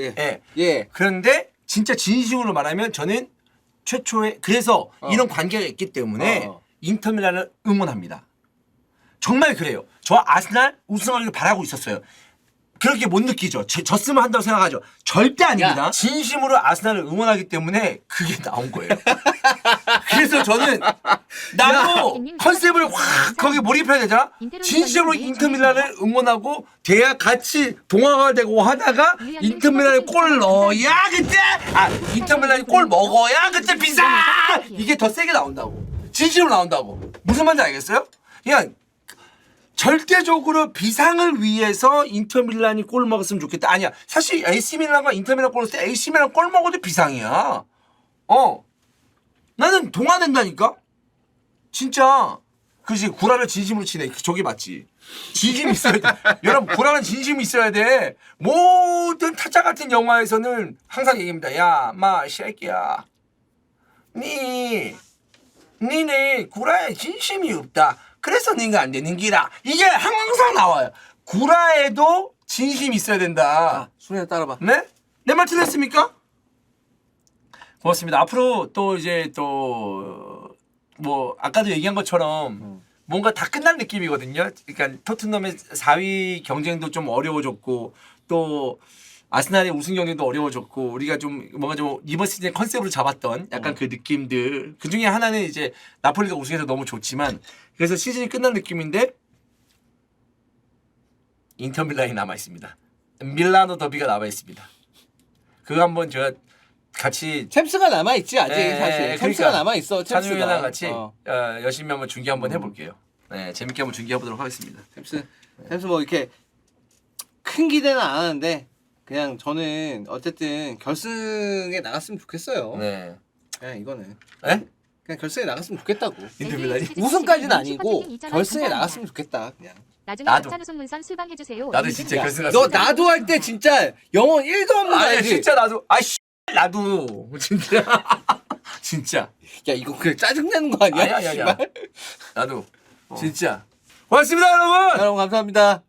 예. 그런데 진짜 진심으로 말하면 저는 최초에 그래서 이런 관계가 있기 때문에 인터밀란을 응원합니다. 정말 그래요. 저 아스날 우승하기를 바라고 있었어요. 그렇게 못 느끼죠. 졌으면 한다고 생각하죠. 절대 아닙니다. 진심으로 아스날을 응원하기 때문에 그게 나온 거예요. 그래서 저는 나도 컨셉을 확 거기에 몰입해야 되잖아. 진심으로 인터밀란을 응원하고 대야 같이 동화가 되고 하다가 인터밀란에 골 넣어야 그때 인터밀란이 골 먹어야 그때 비상 이게 더 세게 나온다고. 진심으로 나온다고. 무슨 말인지 알겠어요? 그냥 절대적으로 비상을 위해서 인터밀란이 골 먹었으면 좋겠다. 아니야. 사실 AC밀란과 인터밀란 골 넣을 때 AC밀란 골 먹어도 비상이야. 나는 동화된다니까? 진짜. 그지 구라를 진심으로 치네. 저게 맞지. 진심이 있어야 돼. 여러분 구라는 진심이 있어야 돼. 모든 타짜 같은 영화에서는 항상 얘기합니다. 야, 마, 새끼야. 니네 구라에 진심이 없다. 그래서 네가 안 되는 기라. 이게 항상 나와요. 구라에도 진심이 있어야 된다. 순이야 따라봐. 네? 내 말 틀렸습니까? 고맙습니다. 앞으로 또 이제 뭐 아까도 얘기한 것처럼 뭔가 다 끝난 느낌이거든요. 그러니까 토트넘의 4위 경쟁도 좀 어려워졌고 또 아스날의 우승 경쟁도 어려워졌고 우리가 좀 뭔가 좀 이번 시즌에 컨셉으로 잡았던 약간 그 느낌들 그 중에 하나는 이제 나폴리가 우승해서 너무 좋지만 그래서 시즌이 끝난 느낌인데 인터밀란이 남아 있습니다. 밀라노 더비가 남아 있습니다. 그거 한번 제가 같이 챔스가 남아 있지 아직 네, 사실. 챔스가 남아 있어. 찬우이랑 챔스가 같이 열심히 한번 중계 한번 해볼게요. 네, 재밌게 한번 중계해 보도록 하겠습니다. 챔스 뭐 이렇게 큰 기대는 안 하는데 그냥 저는 어쨌든 결승에 나갔으면 좋겠어요. 네. 그냥 이거는 네? 그냥 결승에 나갔으면 좋겠다고. 인터밀란이? 우승까지는 아니고 결승에 나갔으면 좋겠다 그냥. 나중에 나도. 박찬우 문선 수강해주세요. 나도 진짜 결승 너 나도 할 때 진짜 영혼 1도 없는 거 아니 알지? 진짜 나도 나도 진짜 진짜 야 이거 그냥 짜증내는 거 아니야? 아니야 나도 진짜 고맙습니다 여러분. 여러분 감사합니다.